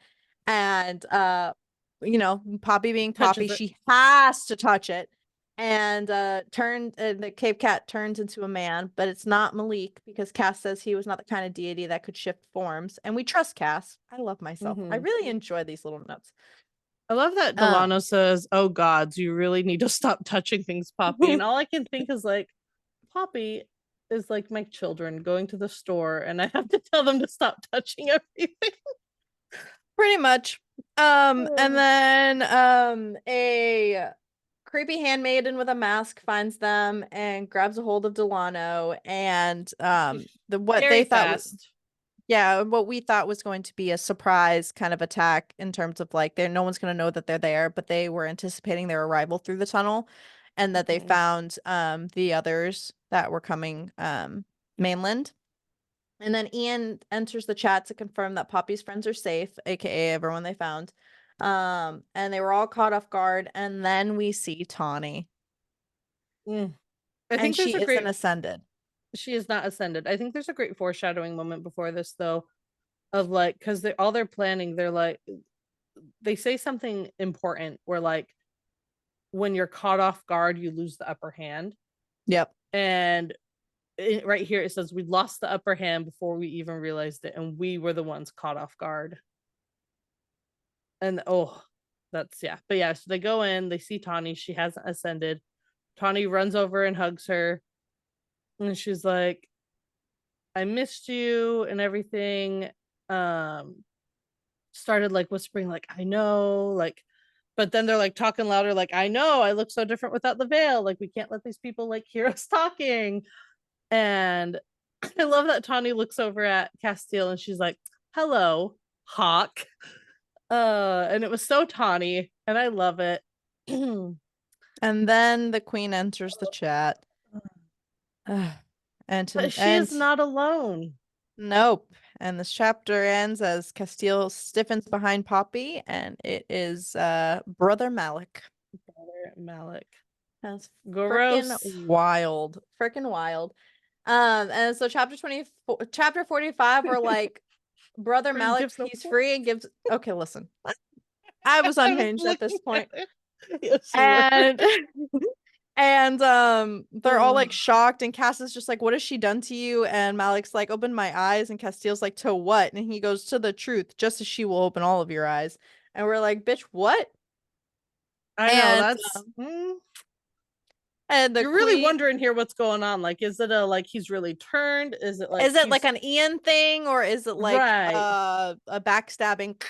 And Poppy being Poppy, Touches it. she has to touch it. And the cave cat turns into a man, but it's not Malik, because Cass says he was not the kind of deity that could shift forms. And we trust Cass. I love myself. I Mhm. really enjoy these little notes. I love that Um Delano says, "Oh gods, you really need to stop touching things, Poppy." And all I can think is like, Poppy is like my children going to the store, and I have to tell them to stop touching everything. Pretty much. And then a creepy handmaiden with a mask finds them and grabs a hold of Delano, and what Very they thought was, fast. Yeah, what we thought was going to be a surprise kind of attack in terms of like there no one's going to know that they're there, but they were anticipating their arrival through the tunnel and that they Mhm. found the others that were coming mainland. And then Ian enters the chat to confirm that Poppy's friends are safe, aka everyone they found. And they were all caught off guard, and then we see Tawny. Mm. I And think there's she a isn't great ascended. she is not ascended. I think there's a great foreshadowing moment before this though, of like because they all they're planning, they're like they say something important where like when you're caught off guard, you lose the upper hand. Yep. And right here it says we lost the upper hand before we even realized it, and we were the ones caught off guard. And oh, that's yeah. But yeah, so they go in, they see Tawny, she hasn't ascended. Tawny runs over and hugs her, and she's like, I missed you and everything. Um, started like whispering, like, I know, like, but then they're like talking louder, like, I know, I look so different without the veil. Like, we can't let these people like hear us talking. And I love that Tawny looks over at Castile and she's like, hello, Hawk. And it was so Tawny, and I love it. And then the queen enters the chat. And But to she is and not alone. nope. And this chapter ends as Castile stiffens behind Poppy, and it is Brother Malik. Brother Malik. That's freaking Gross. wild. Freaking wild. And so chapter 45, we're like, Brother Where he Malik, gives no he's fuck. free and gives okay, listen. I was I was unhinged at this looking at point. it. Yes, you were. And and they're all like shocked, and Cass is just like, what has she done to you? And Malik's like, open my eyes, and Castile's like, to what? And he goes, to the truth, just as she will open all of your eyes. And we're like, bitch, what? I know And that's and the you're really queen, wondering here what's going on. Like, is it a like he's really turned? Is it like is it like he's an Ian thing, or is it like right? a backstabbing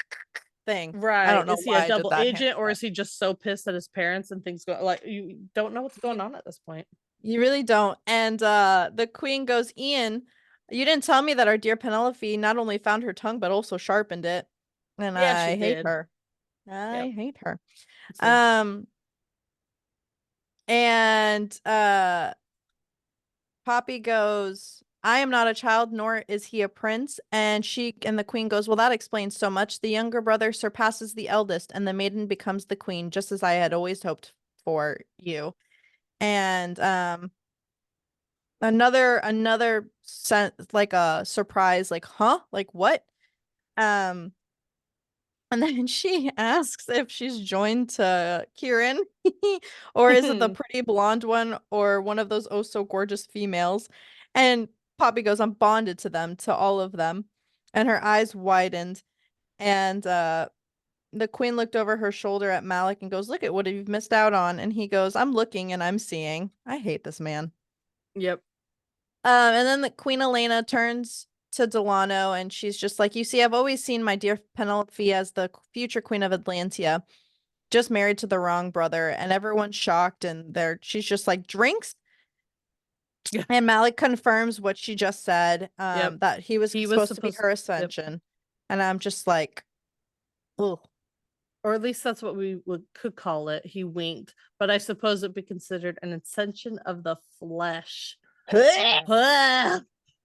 thing? I Right. don't know Is he a why I did double that hand agent, or movement. is he just so pissed at his parents and things go like you don't know what's going You on at this point? you really don't. And the queen goes, Ian, you didn't tell me that our dear Penelope not only found her tongue but also sharpened it. And Yeah, she I hate did. her. Yep. I hate her. Same. Um and Poppy goes, I am not a child, nor is he a prince. And the queen goes, well, that explains so much. The younger brother surpasses the eldest, and the maiden becomes the queen, just as I had always hoped for you. And another sense, like a surprise, like, huh? Like what? Um, and then she asks if she's joined to Kieran, or is it the pretty blonde one, or one of those oh so gorgeous females? And Poppy goes, I'm bonded to them, to all of them. And her eyes widened, and the queen looked over her shoulder at Malik and goes, look at what you've missed out on. And he goes, I'm looking and I'm seeing. I hate this man. Yep. And then the Queen Elena turns to Delano and she's just like, you see, I've always seen my dear Penelope as the future Queen of Atlantia, just married to the wrong brother, and everyone's shocked, and she's just like, drinks? And Malik confirms what she just said, Yep. that he was He was supposed to be supposed her yep. ascension. And I'm just like, ugh. Or at least that's what could call it. He winked, but I suppose it'd be considered an ascension of the flesh.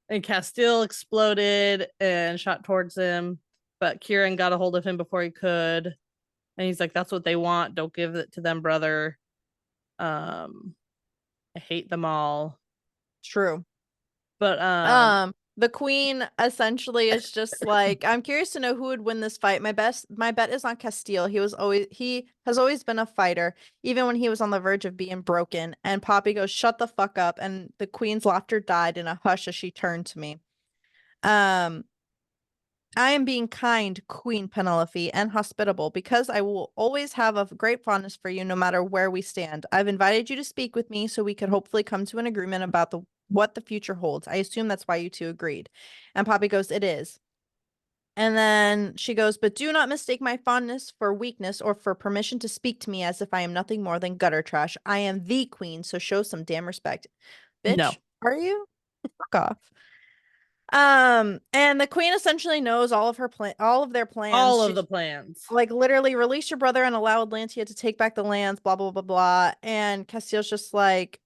And Castile exploded and shot towards him, but Kieran got a hold of him before he could. And he's like, that's what they want. Don't give it to them, brother. Um, I hate them all. True. But The queen essentially is just like, I'm curious to know who would win this fight. My bet is on Castile. He has always been a fighter, even when he was on the verge of being broken. And Poppy goes, shut the fuck up. And the queen's laughter died in a hush as she turned to me. Um, I am being kind, Queen Penelope, and hospitable, because I will always have a great fondness for you no matter where we stand. I've invited you to speak with me so we could hopefully come to an agreement about what the future holds. I assume that's why you two agreed. And Poppy goes, it is. And then she goes, but do not mistake my fondness for weakness or for permission to speak to me as if I am nothing more than gutter trash. I am the queen, so show some damn respect. no. Bitch, are you? Fuck off. And the queen essentially knows all of all of their plans. All of the She's plans. like, literally, release your brother and allow Atlantia to take back the lands, blah blah blah blah. And Castiel's just like,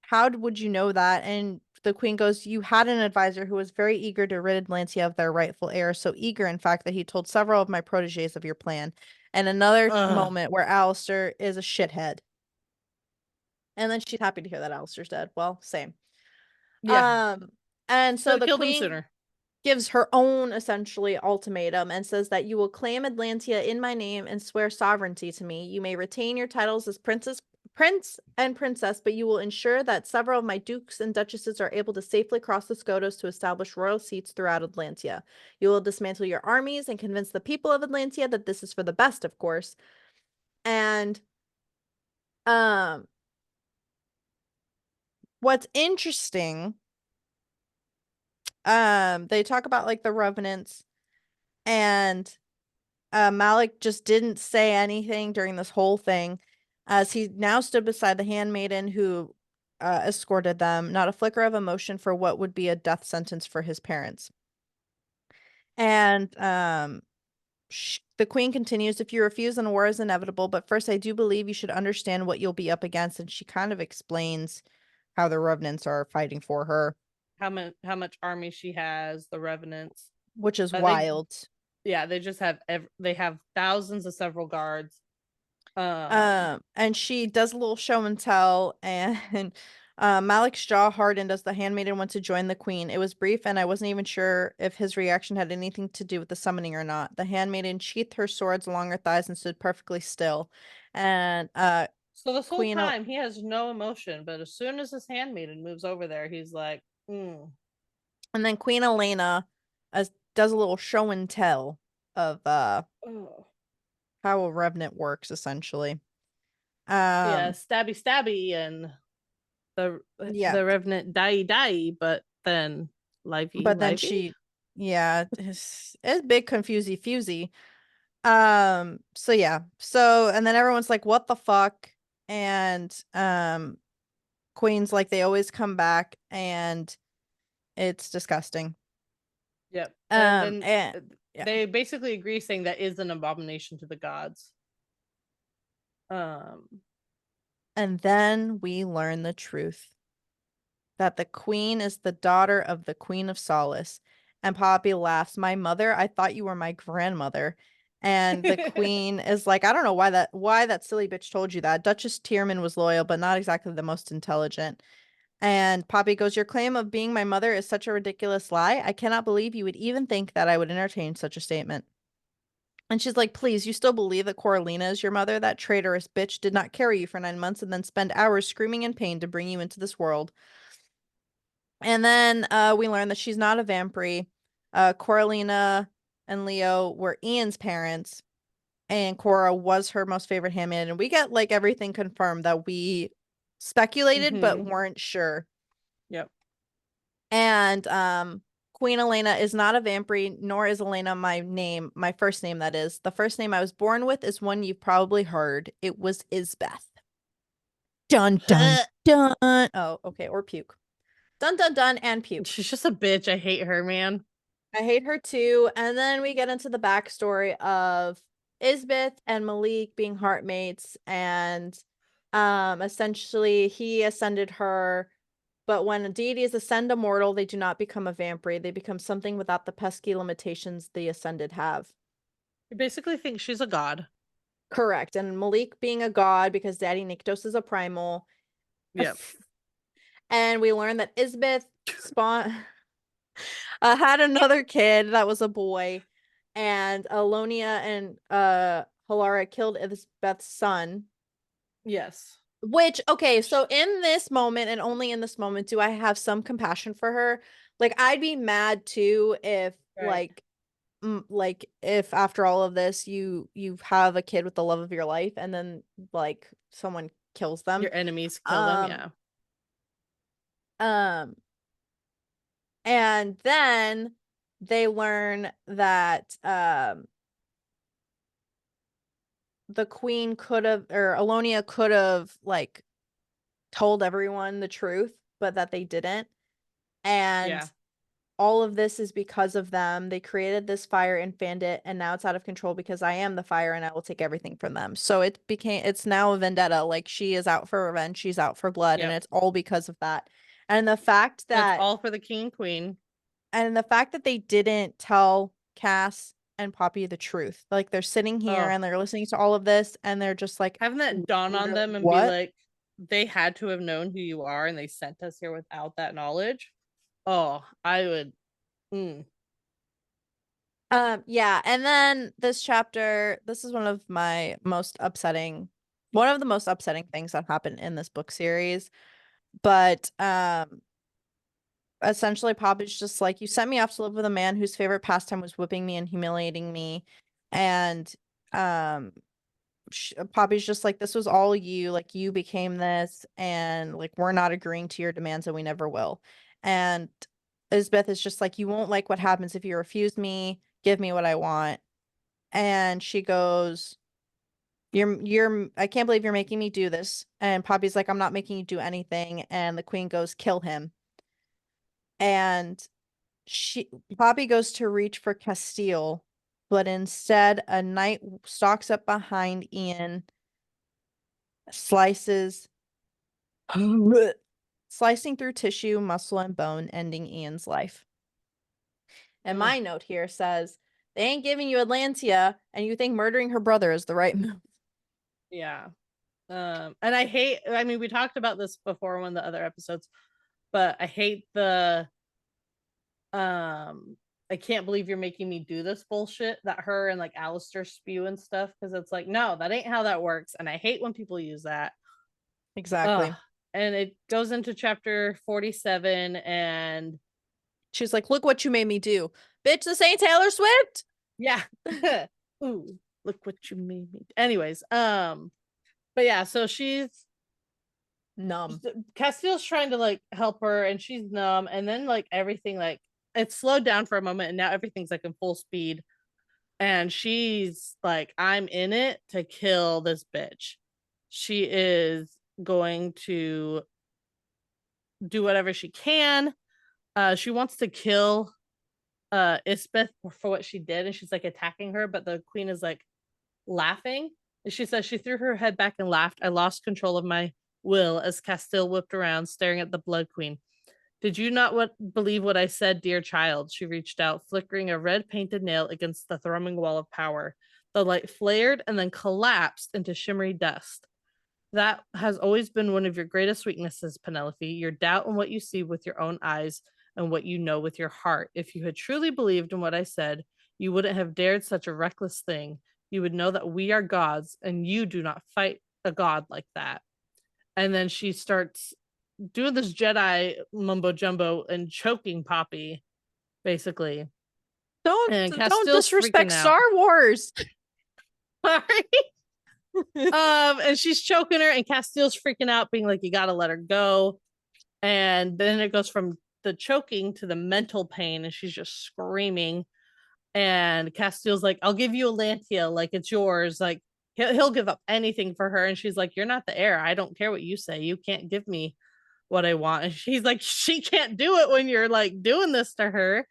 how would you know that? And the queen goes, you had an advisor who was very eager to rid Atlantia of their rightful heir, so eager, in fact, that he told several of my proteges of your plan. And another Ugh. moment where Alistair is a shithead. And then she's happy to hear that Alistair's dead. Well, same. Yeah. Um, and Should so have the killed him queen sooner. gives her own essentially ultimatum and says that you will claim Atlantia in my name and swear sovereignty to me. You may retain your titles as prince and princess, but you will ensure that several of my dukes and duchesses are able to safely cross the Skotos to establish royal seats throughout Atlantia. You will dismantle your armies and convince the people of Atlantia that this is for the best, of course. And um what's interesting, they talk about like the revenants, and Malik just didn't say anything during this whole thing, as he now stood beside the handmaiden who escorted them, not a flicker of emotion for what would be a death sentence for his parents. And the queen continues, if you refuse, then war is inevitable, but first I do believe you should understand what you'll be up against. And she kind of explains how the revenants are fighting for her, How much army she has, the revenants. which is They wild. Yeah, they just have they have thousands of several guards. And she does a little show and tell, and Malik's jaw hardened as the handmaiden went to join the queen. It was brief, and I wasn't even sure if his reaction had anything to do with the summoning or not. The handmaiden sheathed her swords along her thighs and stood perfectly still. And So this whole Queen, time he has no emotion, but as soon as his handmaiden moves over there, he's like, and then Queen Elena does a little show and tell of oh. how a revenant works, essentially. Yeah, Um, stabby stabby, and the yeah, the revenant die, but then livey but then livey. yeah, it's big confusey fusey. So yeah. So and then everyone's like, what the fuck? And Queen's like, they always come back and it's disgusting. Yep. And then And yeah. they basically agree saying that is an abomination to the gods. Um And then we learn the truth that the queen is the daughter of the Queen of Solace. And Poppy laughs, my mother, I thought you were my grandmother. And the queen is like, I don't know why that silly bitch told you that. Duchess Tierman was loyal, but not exactly the most intelligent. And Poppy goes, your claim of being my mother is such a ridiculous lie. I cannot believe you would even think that I would entertain such a statement. And she's like, please, you still believe that Coralina is your mother? That traitorous bitch did not carry you for 9 months and then spend hours screaming in pain to bring you into this world. And then we learn that she's not a vampire. Coralina and Leo were Ian's parents, and Cora was her most favorite handmaiden. And we get like everything confirmed that we speculated but weren't sure. Yep. And Queen Elena is not a vampire, nor is Elena my first name, that is. The first name I was born with is one you've probably heard. It was Isbeth. Dun dun dun. Oh, okay, or puke. Dun dun dun and puke. She's just a bitch. I hate her, man. I hate her too. And then we get into the backstory of Isbeth and Malik being heartmates, and essentially he ascended her, but when deities ascend a mortal, they do not become a vampire. They become something without the pesky limitations the ascended have. You basically think she's a god. Correct. And Malik being a god because Daddy Niktos is a primal. Yep. And we learn that Isbeth spawned had another kid that was a boy, and Alonia and Halara killed Isbeth's son. Yes. Which, okay, so in this moment and only in this moment do I have some compassion for her. Like, I'd be mad too if Right. like if after all of this you have a kid with the love of your life and then like someone kills them. Your enemies kill them. Um Yeah. um and then they learn that the queen could have, or Alonia could have, like, told everyone the truth, but that they didn't. And Yeah. all of this is because of them. They created this fire and fanned it, and now it's out of control because I am the fire and I will take everything from them. So it's now a vendetta. Like she is out for revenge, she's out for blood, and Yep. it's all because of that. And the fact And it's that all for the king and queen. they didn't tell Cass and Poppy the truth. Like they're sitting here Oh, and they're listening to all of this and they're just like, having that dawn on literally, them and be what? like, they had to have known who you are and they sent us here without that knowledge. Oh, I would. Mm, Yeah, and then this chapter, this is one of the most upsetting things that happened in this book series. But essentially Poppy's just like, you sent me off to live with a man whose favorite pastime was whipping me and humiliating me. And um Poppy's just like, this was all you, like you became this, and like we're not agreeing to your demands and we never will. And Isbeth is just like, you won't like what happens if you refuse me, give me what I want. And she goes, I can't believe you're making me do this. And Poppy's like, I'm not making you do anything. And the queen goes, kill him. And she Poppy goes to reach for Castile, but instead a knight stalks up behind Ian, slices slicing through tissue, muscle, and bone, ending Ian's life. And mm, my note here says, they ain't giving you Atlantia, and you think murdering her brother is the right move. yeah. And I mean, we talked about this before in one of the other episodes, but I hate the I can't believe you're making me do this bullshit that her and like Alistair spew and stuff, because it's like, no, that ain't how that works. And I hate when people use that. Exactly. And it goes into chapter 47, and She's like, look what you made me do. Bitch, this ain't Taylor Swift. yeah. Ooh, look what you made me. Anyways, but yeah, so she's Numb. Castile's trying to like help her and she's numb, and then like everything like it's slowed down for a moment and now everything's like in full speed, and she's like, I'm in it to kill this bitch. She is going to do whatever she can. She wants to kill Isbeth for what she did, and she's like attacking her, but the queen is like laughing. She says she threw her head back and laughed. I lost control of my will as Castile whipped around, staring at the Blood Queen. Did you not believe what I said, dear child? She reached out, flickering a red painted nail against the thrumming wall of power. The light flared and then collapsed into shimmery dust. That has always been one of your greatest weaknesses, Penelope, your doubt in what you see with your own eyes and what you know with your heart. If you had truly believed in what I said, you wouldn't have dared such a reckless thing. You would know that we are gods and you do not fight a god like that. And then she starts doing this Jedi mumbo jumbo and choking Poppy, basically. And Don't Castile's disrespect freaking out. Star Wars. Sorry. And she's choking her, and Castile's freaking out, being like, you gotta let her go. And then it goes from the choking to the mental pain, and she's just screaming. And Castile's like, I'll give you Atlantia, like it's yours. Like he'll give up anything for her. And she's like, you're not the heir. I don't care what you say. You can't give me what I want. And she's like, she can't do it when you're like doing this to her.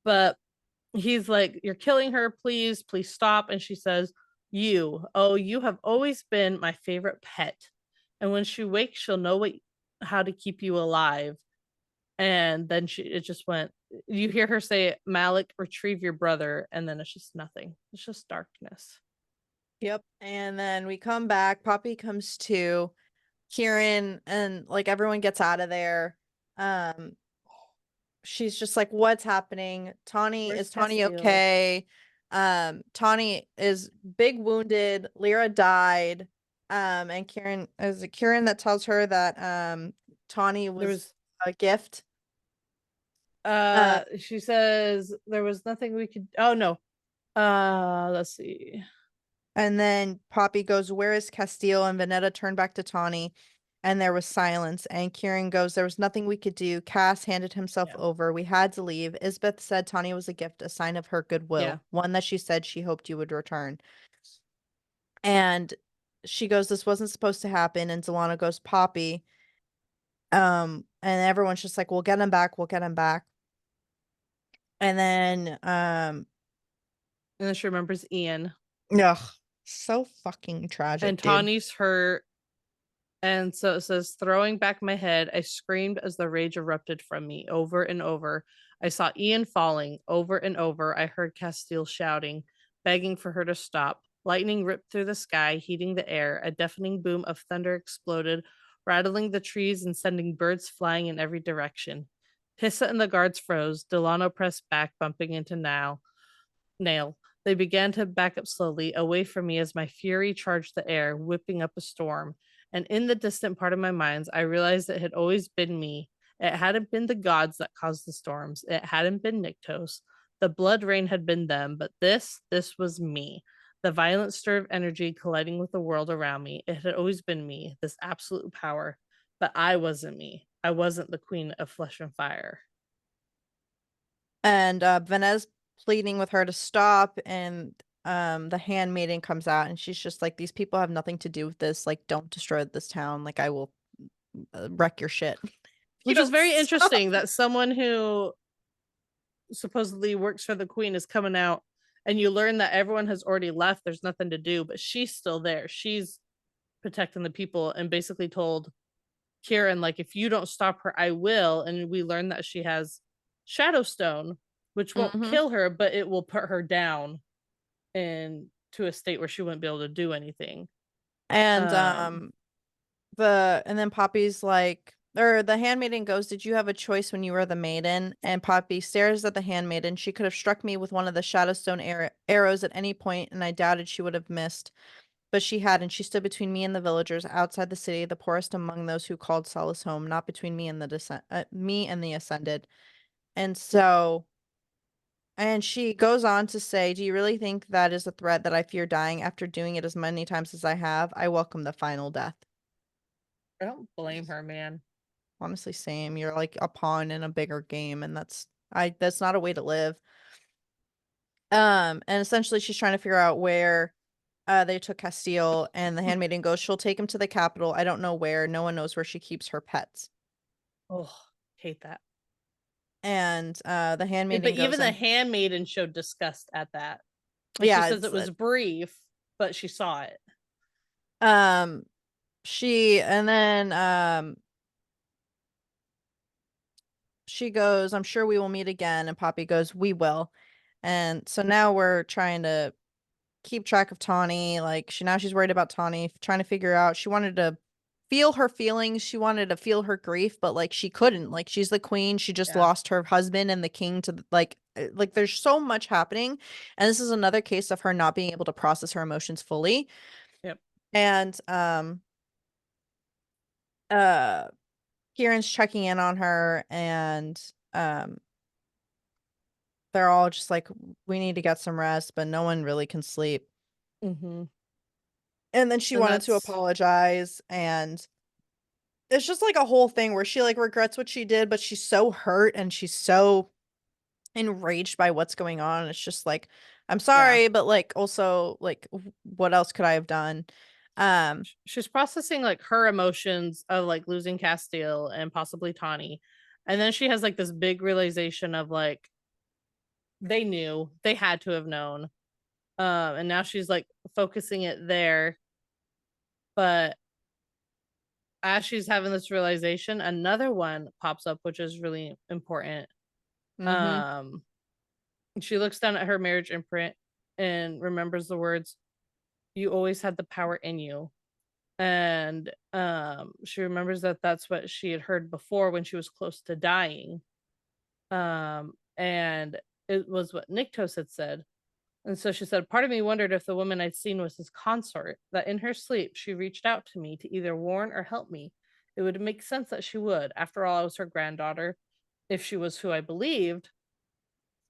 But he's like, you're killing her. Please, please stop. And she says, you have always been my favorite pet. And when she wakes, she'll know how to keep you alive. And then it just went, you hear her say, Malik, retrieve your brother. And then it's just nothing. It's just darkness. Yep. And then we come back. Poppy comes to. Kieran and like everyone gets out of there. Um, she's just like, what's happening? Where's Is Tawny Castile? okay? Tawny is big wounded. Lyra died. And Kieran, is it Kieran that tells her that Tawny There was was a gift? Uh, she says there was nothing we could, oh no. Let's see. and then Poppy goes, where is Castile? And Vanetta turned back to Tawny, and there was silence. And Kieran goes, there was nothing we could do. Cass handed himself Yeah. over. We had to leave. Isbeth said Tawny was a gift, a sign of her Yeah. goodwill, one that she said she hoped you would return. And she goes, this wasn't supposed to happen. And Delana goes, Poppy. And everyone's just like, we'll get him back. We'll get him back. And then And then she remembers Ian. ugh, so fucking And tragic, dude. Tawny's hurt. And so it says, throwing back my head, I screamed as the rage erupted from me over and over. I saw Ian falling over and over. I heard Castile shouting, begging for her to stop. Lightning ripped through the sky, heating the air. A deafening boom of thunder exploded, rattling the trees and sending birds flying in every direction. Hissa and the guards froze. Delano pressed back, bumping into Nail. They began to back up slowly, away from me as my fury charged the air, whipping up a storm. And in the distant part of my mind, I realized it had always been me. It hadn't been the gods that caused the storms. It hadn't been Nyktos. The blood rain had been them, but this was me. The violent stir of energy colliding with the world around me. It had always been me, this absolute power. But I wasn't me. I wasn't the queen of flesh and fire. And Vanez pleading with her to stop, and the handmaiden comes out, and she's just like, these people have nothing to do with this. Like, don't destroy this town. Like, I will wreck your shit. You Which is don't very stop. interesting that someone who supposedly works for the queen is coming out and you learn that everyone has already left. There's nothing to do, but she's still there. She's protecting the people and basically told Kieran, like, if you don't stop her, I will. And we learn that she has Shadowstone, which won't Mm-hmm. kill her, but it will put her down into a state where she wouldn't be able to do anything. And Um, and then Poppy's like, or the handmaiden goes, did you have a choice when you were the maiden? And Poppy stares at the handmaiden. She could have struck me with one of the Shadowstone arrows at any point, and I doubted she would have missed. But she hadn't. She stood between me and the villagers outside the city, the poorest among those who called Solace home, not between me and the ascended. And so, and she goes on to say, do you really think that is a threat that I fear dying after doing it as many times as I have? I welcome the final death. I don't blame her, man. Honestly, same. You're like a pawn in a bigger game, and that's not a way to live. And essentially she's trying to figure out where they took Castile, and the handmaiden goes, she'll take him to the capital. I don't know where. No one knows where she keeps her pets. Oh, hate that. And the But handmaiden goes even the and handmaiden showed disgust at that. And she yeah, says it's it was brief, but she saw it. um she and then she goes, I'm sure we will meet again, and Poppy goes, we will. And so now we're trying to keep track of Tawny. Like she's worried about Tawny, trying to figure out. She wanted to feel her feelings. She wanted to feel her grief, but like she couldn't. Like she's the queen. She just Yeah. lost her husband and the king to like there's so much happening, and this is another case of her not being able to process her emotions fully. Yep. And uh Kieran's checking in on her, and um they're all just like, we need to get some rest, but no one really can sleep. Mm-hmm. And then she And wanted to that's apologize, and it's just like a whole thing where she like regrets what she did, but she's so hurt and she's so enraged by what's going on. It's just like, I'm yeah. sorry, but like also like what else could I have done? Um She's processing like her emotions of like losing Castile and possibly Tawny. And then she has like this big realization of like they knew, they had to have known. And now she's like focusing it there. But as she's having this realization, another one pops up, which is really important. mhm. Um, she looks down at her marriage imprint and remembers the words, "You always had the power in you." And she remembers that that's what she had heard before when she was close to dying. And it was what Nyktos had said. And so she said, part of me wondered if the woman I'd seen was his consort, that in her sleep she reached out to me to either warn or help me. It would make sense that she would. After all, I was her granddaughter, if she was who I believed.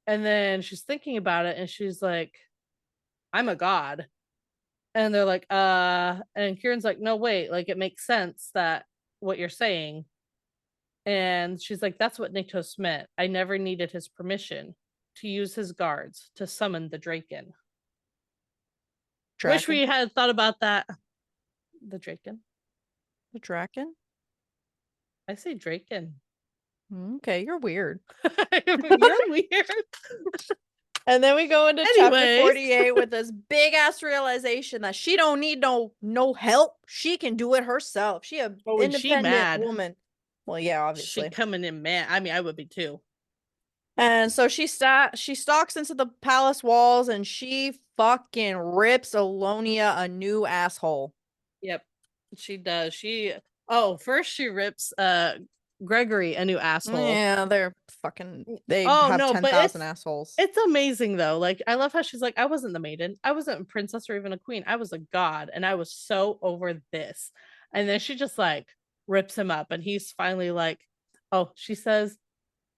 And then she's thinking about it and she's like, I'm a god. And they're like, and Kieran's like, no, wait, like it makes sense that what you're saying. And she's like, that's what Nyktos meant. I never needed his permission to use his guards to summon the Draken. Wish Draken. we had thought about that. The Draken. The Draken? I say Draken. Okay, you're weird. You're weird. And then we go into chapter Anyways. 48 with this big ass realization that she don't need no help. She can do it herself. She a Oh, and she independent mad. woman. Well, yeah, She obviously. coming in mad. I mean, I would be too. And so she stalks into the palace walls and she fucking rips Alonia a new asshole. Yep. She does. First she rips Gregory a new asshole. Yeah, they're fucking they Oh have no, but 10,000 assholes. it's amazing though. Like I love how she's like, I wasn't the maiden. I wasn't a princess or even a queen. I was a god and I was so over this. And then she just like rips him up and he's finally like, oh, she says,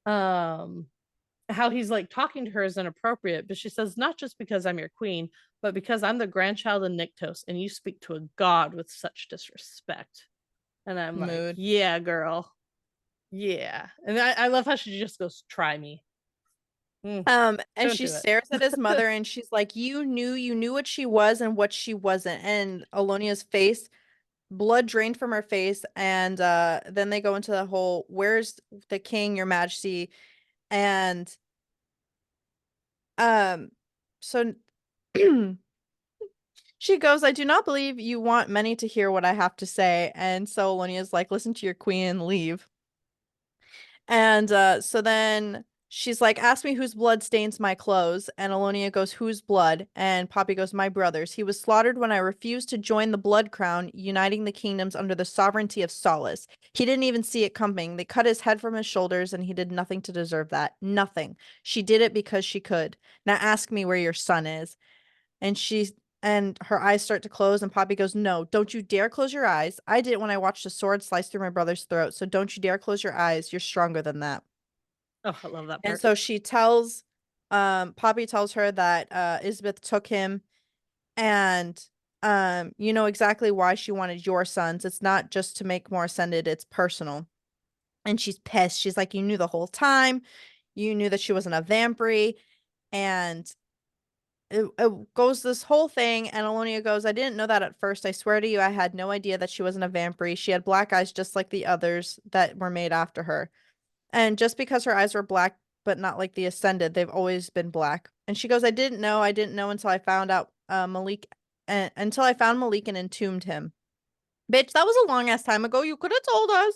um, how he's like talking to her is inappropriate, but she says, not just because I'm your queen, but because I'm the grandchild of Nyctos and you speak to a god with such disrespect. And I'm like, Mood. yeah, girl. Yeah. And I love how she just goes, try me. And Don't she do it. stares at his mother and she's like, you knew what she was and what she wasn't. And Alonia's face, blood drained from her face. And then they go into the whole, where's the king, your majesty? And um, so she goes, I do not believe you want many to hear what I have to say. And so Alonia's like, listen to your queen and leave. And so then she's like, ask me whose blood stains my clothes. And Alonia goes, whose blood? And Poppy goes, my brother's. He was slaughtered when I refused to join the Blood Crown, uniting the kingdoms under the sovereignty of Solace. He didn't even see it coming. They cut his head from his shoulders, and he did nothing to deserve that. Nothing. She did it because she could. Now ask me where your son is. And her eyes start to close, and Poppy goes, no, don't you dare close your eyes. I did it when I watched a sword slice through my brother's throat, so don't you dare close your eyes. You're stronger than that. Oh, I love that And part. so Poppy tells her that Isbeth took him, and you know exactly why she wanted your sons. It's not just to make more ascended, it's personal. And she's pissed. She's like, you knew the whole time. You knew that she wasn't a vampire. And it goes this whole thing, and Alonia goes, I didn't know that at first. I swear to you, I had no idea that she wasn't a vampire. She had black eyes just like the others that were made after her. And just because her eyes were black, but not like the Ascended, they've always been black. And she goes, I didn't know. I didn't know until I found out Malik, until I found Malik and entombed him. Bitch, that was a long ass time ago. You could have told us.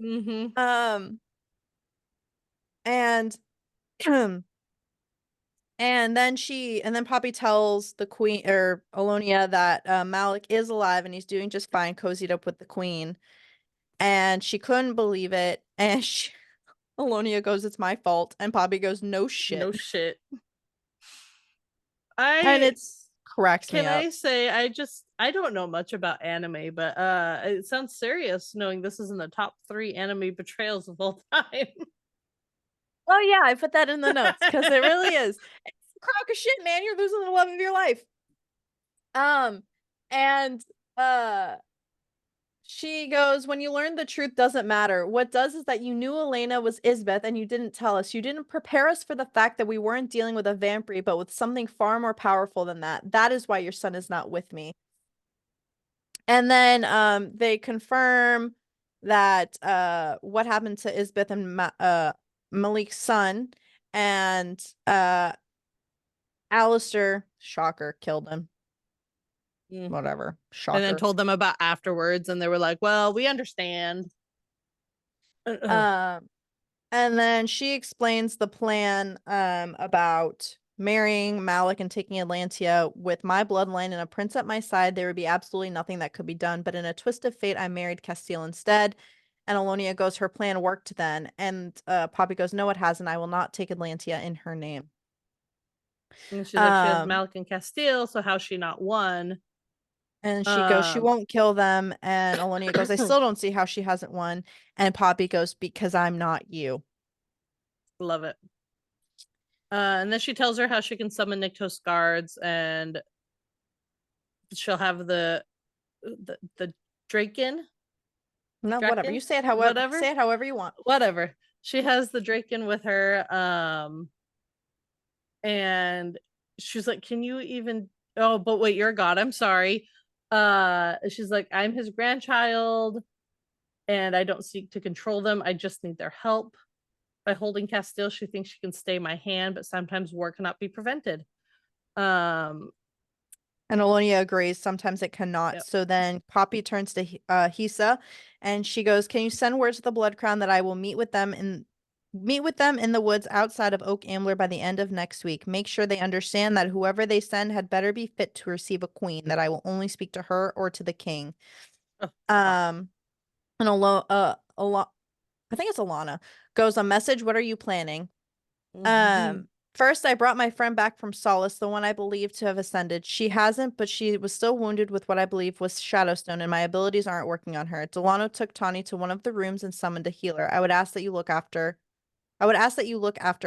Mm-hmm. And and then Poppy tells the queen or Alonia that Malik is alive and he's doing just fine, cozied up with the queen. And she couldn't believe it. And Alonia goes, it's my fault. And Poppy goes, no No shit. shit. And I it's cracks me Can up. I say I don't know much about anime, but it sounds serious knowing this is in the top 3 anime betrayals of all time. Oh yeah, I put that in the notes because it really is. It's a crock of shit, man. You're losing the love of your life. And uh she goes, when you learn the truth doesn't matter. What does is that you knew Elena was Isbeth and you didn't tell us. You didn't prepare us for the fact that we weren't dealing with a vampire, but with something far more powerful than that. That is why your son is not with me. And then they confirm that what happened to Isbeth and Malik's son, and Alistair, shocker, killed him. Mm-hmm. Whatever, And then shocker. told them about afterwards, and they were like, "Well, we understand." Um, and then she explains the plan about marrying Malik and taking Atlantia. With my bloodline and a prince at my side, there would be absolutely nothing that could be done. But in a twist of fate, I married Castile instead. And Alonia goes, her plan worked then. And Poppy goes, no, it hasn't. I will not take Atlantia in her name. And she's like, she has Um, Malik and Castile, so how's she not won? and she goes, she Um, won't kill them. And Alonia goes, I still don't see how she hasn't won. And Poppy goes, because I'm not you. love it. And then she tells her how she can summon Nyctos guards, and she'll have the Draken. No, whatever. Draken? You say Whatever. it however you want. Whatever. She has the Draken with her. And she's like, can you even oh, but wait, you're a god. I'm sorry. She's like, I'm his grandchild, and I don't seek to control them. I just need their help. By holding Castile, she thinks she can stay my hand, but sometimes war cannot be prevented. Um, And Alonia agrees. Sometimes it cannot. yep. So then Poppy turns to Hisa, and she goes, "Can you send word to the Blood Crown that I will meet with them in the woods outside of Oak Ambler by the end of next week? Make sure they understand that whoever they send had better be fit to receive a queen. That I will only speak to her or to the king." Oh, fuck. Um, and I think it's Alana goes, "A message. What are you planning?" Mhm. First, I brought my friend back from Solace, the one I believed to have ascended. She hasn't, but she was still wounded with what I believe was Shadowstone, and my abilities aren't working on her. Delano took Tawny to one of the rooms and summoned a healer. I would ask that you look after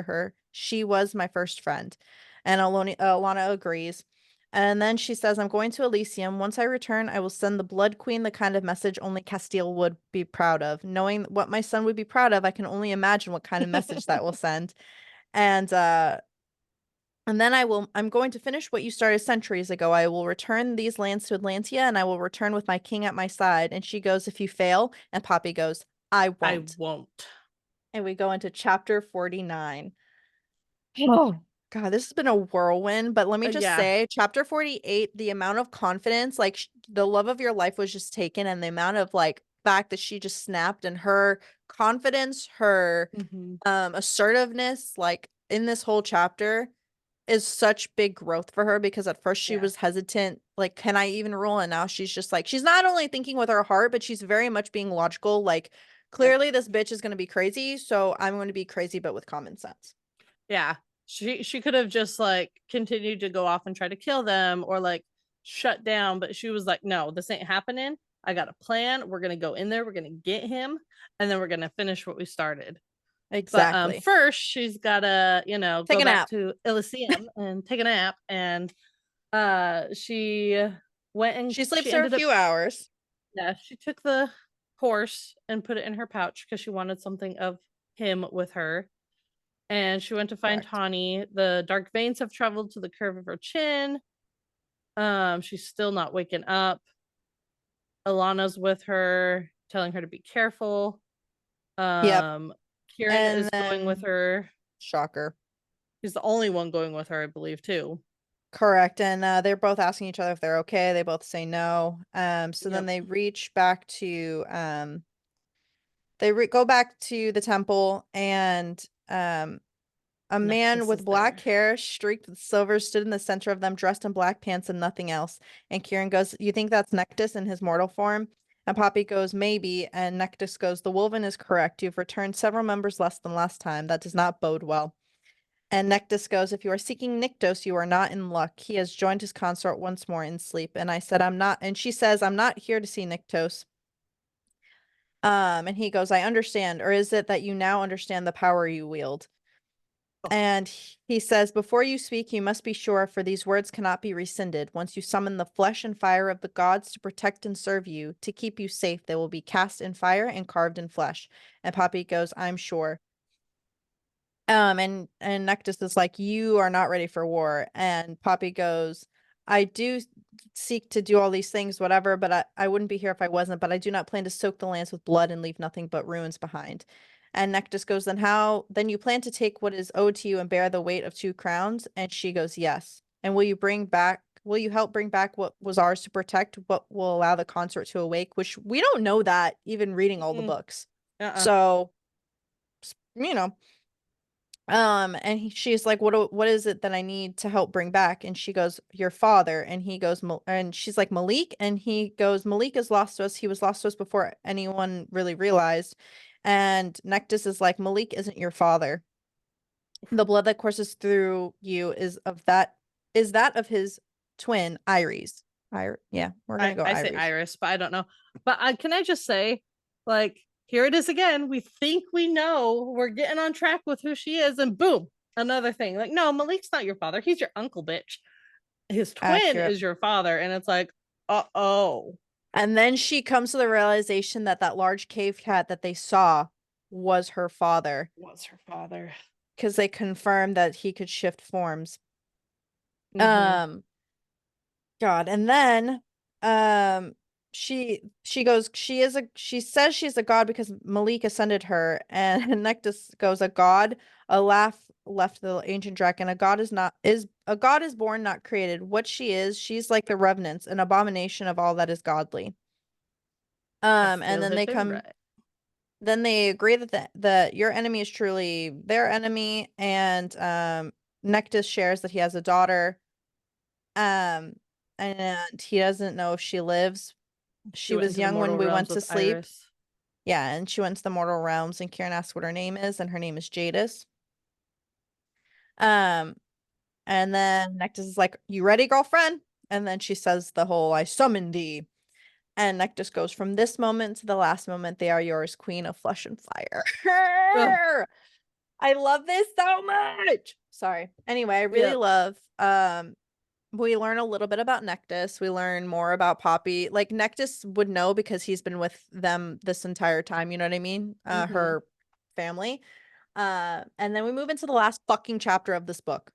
her. She was my first friend. And Alana agrees. And then she says, "I'm going to Elysium. Once I return, I will send the Blood Queen the kind of message only Castile would be proud of. Knowing what my son would be proud of, I can only imagine what kind of message that will send." And then I'm going to finish what you started centuries ago. I will return these lands to Atlantia, and I will return with my king at my side. And she goes, "If you fail," and Poppy goes, "I I won't." won't. And we go into chapter 49. Oh, God, this has been a whirlwind, but let me just Yeah. say, chapter 48, the amount of confidence, like the love of your life was just taken, and the amount of like fact that she just snapped and her confidence, her Mhm. assertiveness, like in this whole chapter is such big growth for her because at first she Yeah. was hesitant, like, can I even rule? And now she's just like, she's not only thinking with her heart, but she's very much being logical. Like, Yep. clearly this bitch is going to be crazy, so I'm going to be crazy, but with common sense. Yeah. She could have just like continued to go off and try to kill them or like shut down, but she was like, "No, this ain't happening. I got a plan. We're gonna go in there, we're gonna get him, and then we're gonna finish what we started." But Exactly. first she's gotta, Take go a back nap. to Elysium and take a nap. And she went and She sleeps she for a ended up, few hours. yeah, she took the horse and put it in her pouch because she wanted something of him with her. And she went to find Correct. Tawny. The dark veins have traveled to the curve of her chin. She's still not waking up. Alana's with her, telling her to be careful. Yep. Um, Kieran And is going with then, her. shocker. He's the only one going with her, I believe, too. Correct. And they're both asking each other if they're okay. They both say no. So then Yep. they reach back to go back to the temple, and a man Nectus with is black there. hair streaked with silver stood in the center of them, dressed in black pants and nothing else. And Kieran goes, "You think that's Nectus in his mortal form?" And Poppy goes, "Maybe." And Nectus goes, "The Wolven is correct. You've returned several members less than last time. That does not bode well." And Nectus goes, "If you are seeking Nyktos, you are not in luck. He has joined his consort once more in sleep." And I said, "I'm not." And she says, "I'm not here to see Nyktos." And he goes, "I understand. Or is it that you now understand the power you wield?" Oh. And he says, "Before you speak, you must be sure, for these words cannot be rescinded. Once you summon the flesh and fire of the gods to protect and serve you, to keep you safe, they will be cast in fire and carved in flesh." And Poppy goes, "I'm sure." And Nectus is like, "You are not ready for war." And Poppy goes, "I do seek to do all these things, whatever, but I wouldn't be here if I wasn't, but I do not plan to soak the lands with blood and leave nothing but ruins behind." And Nectus goes, then you plan to take what is owed to you and bear the weight of 2 crowns?" And she goes, "Yes." "And will you help bring back what was ours to protect, what will allow the consort to awake?" Which we don't know that, even reading all the Mm-mm. books. Uh-uh. So, you know, and she's like, what is it that I need to help bring back?" And she goes, "Your father." And he goes, and she's like, "Malik?" And he goes, "Malik is lost to us. He was lost to us before anyone really realized." And Nectus is like, "Malik isn't your father. The blood that courses through you is that of his twin, Iris." Yeah, we're gonna go I say Iris. Iris, but I don't know. But can I just say, like, here it is again. We think we know. We're getting on track with who she is, and boom, another thing. Like, no, Malik's not your father. He's your uncle, bitch. His twin Accurate. is your father, and it's like, oh, And then she comes to the realization that that large cave cat that they saw was her father, what's her father? because they confirmed that he could shift forms. Mm-hmm. Um, God, and then, um, she goes, she says she's a god because Malik ascended her, and Nectus goes, a god, a laugh left the ancient dragon. A god is not is a god is born, not created. What she is, she's like the revenants, an abomination of all that is godly. And Castiel then hit it right. then they agree that that your enemy is truly their enemy, and Nectus shares that he has a daughter. Um, and he doesn't know if she lives. She She went was into the young when mortal we realms went to with sleep. Iris. Yeah, and she went to the mortal realms, and Kieran asks what her name is, and her name is Jadis. Um, and then Nectus is like, "You ready, girlfriend?" And then she says the whole "I summon thee." And Nectus goes, "From this moment to the last moment, they are yours, queen of flesh and fire." Ugh, I love this so much. Sorry. Anyway, I really yep. love we learn a little bit about Nectus. We learn more about Poppy. Like Nectus would know because he's been with them this entire time, you know what I mean? Mm-hmm. Her family. And then we move into the last fucking chapter of this book.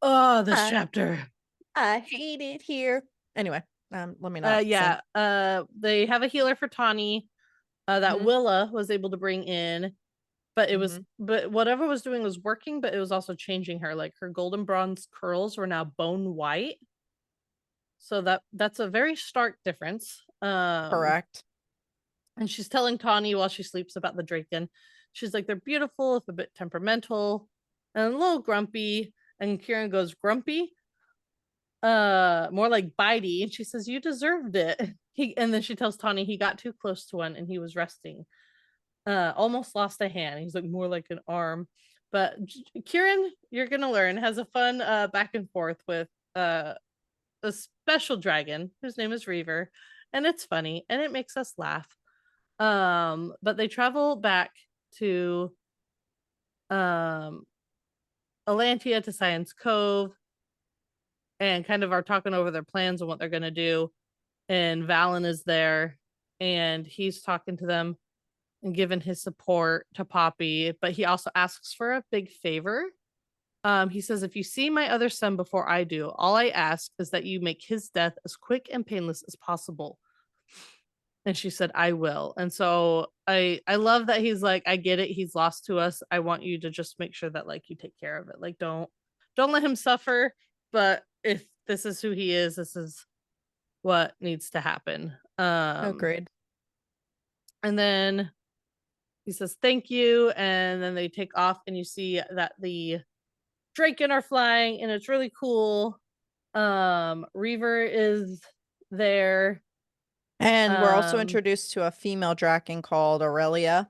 Oh, this I, chapter. I hate it here. Anyway, let me not sing. Yeah. They have a healer for Tawny, that Hmm. Willa was able to bring in, but Hmm. but whatever was doing was working, but it was also changing her. Like her golden bronze curls were now bone white. So that's a very stark difference. Correct. And she's telling Tawny while she sleeps about the Draken. She's like, they're beautiful, if a bit temperamental, and a little grumpy. And Kieran goes, grumpy? More like bitey. And she says, you deserved it. And then she tells Tawny he got too close to one and he was resting. Almost lost a hand. He's like more like an arm. But Kieran, you're gonna learn, has a fun back and forth with a special dragon whose name is Reaver, and it's funny and it makes us laugh. But they travel back to um Atlantia to Science Cove and kind of are talking over their plans and what they're gonna do. And Valen is there and he's talking to them and giving his support to Poppy, but he also asks for a big favor. He says, if you see my other son before I do, all I ask is that you make his death as quick and painless as possible. And she said, I will. And so I love that he's like, I get it, he's lost to us. I want you to just make sure that like you take care of it. Like don't let him suffer. But if this is who he is, this is what needs to happen. Agreed. And then he says thank you, and then they take off, and you see that the Draken are flying, and it's really cool. Reaver is there. And we're also Um, introduced to a female Draken called Aurelia.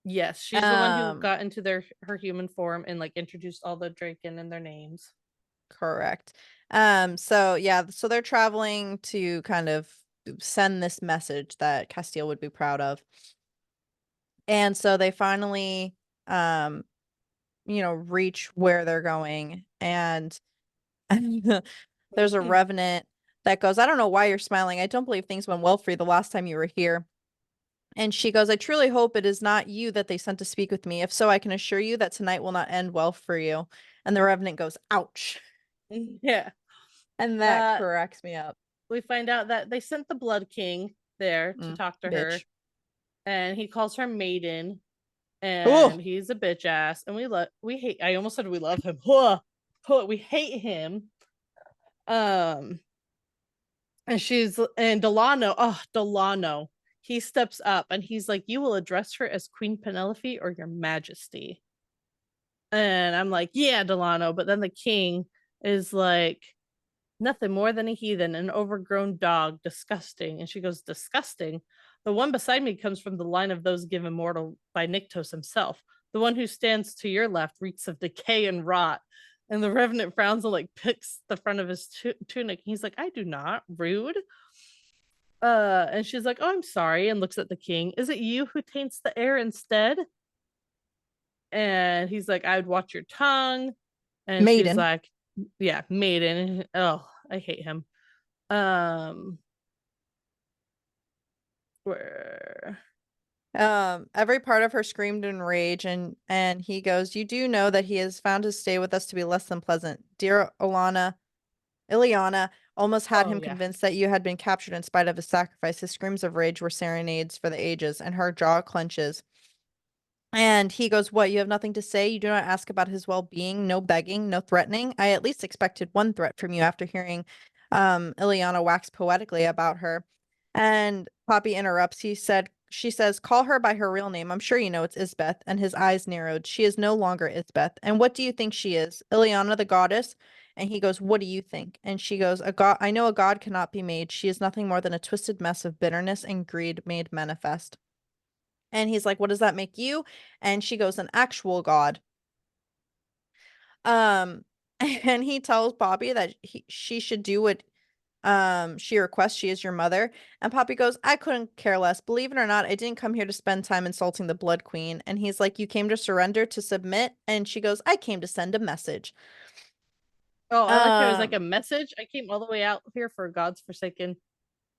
yes, she's the one who Um, got into her human form and like introduced all the Draken and their names. Correct. So yeah, so they're traveling to kind of send this message that Castile would be proud of. And so they finally reach where they're going, and there's a revenant that goes, "I don't know why you're smiling. I don't believe things went well for you the last time you were here." And she goes, "I truly hope it is not you that they sent to speak with me. If so, I can assure you that tonight will not end well for you." And the revenant goes, "Ouch." Yeah. And that Uh, cracks me up. we find out that they sent the Blood King there to Mm, talk to her, bitch. and he calls her Maiden, and Oh, he's a bitch ass, and we hate. I almost said we love him. We hate him. Um, and Delano. Oh, Delano. He steps up and he's like, "You will address her as Queen Penelope or Your Majesty." And I'm like, "Yeah, Delano." But then the king is like, "Nothing more than a heathen, an overgrown dog, disgusting." And she goes, "Disgusting? The one beside me comes from the line of those given mortal by Nyctos himself. The one who stands to your left reeks of decay and rot." And the revenant frowns and like picks the front of his tunic. He's like, "I do not. Rude." And she's like, "Oh, I'm sorry," and looks at the king. "Is it you who taints the air instead?" And he's like, "I'd watch your tongue." And she's maiden. like, "Yeah, maiden." Oh, I hate him. Um, where Every part of her screamed in rage, and he goes, "You do know that he has found his stay with us to be less than pleasant, dear Ilana, Ileana. almost had Oh him yeah. convinced that you had been captured in spite of his sacrifice. His screams of rage were serenades for the ages, and her jaw clenches. And he goes, "What? You have nothing to say? You do not ask about his well-being? No begging, no threatening? I at least expected one threat from you after hearing Ileana wax poetically about her." And Poppy interrupts. She says, "Call her by her real name. I'm sure you know it's Isbeth." And his eyes narrowed. "She is no longer Isbeth. And what do you think she is? Ileana the goddess?" And he goes, "What do you think?" And she goes, "A god. I know a god cannot be made. She is nothing more than a twisted mess of bitterness and greed made manifest." And he's like, "What does that make you?" And she goes, "An actual god." Um, and he tells Poppy that she should do what she requests. She is your mother. And Poppy goes, "I couldn't care less. Believe it or not, I didn't come here to spend time insulting the Blood Queen." And he's like, "You came to surrender, to submit?" And she goes, "I came to send a message." Oh, I like how he's like Um, a message. I came all the way out here for God's forsaken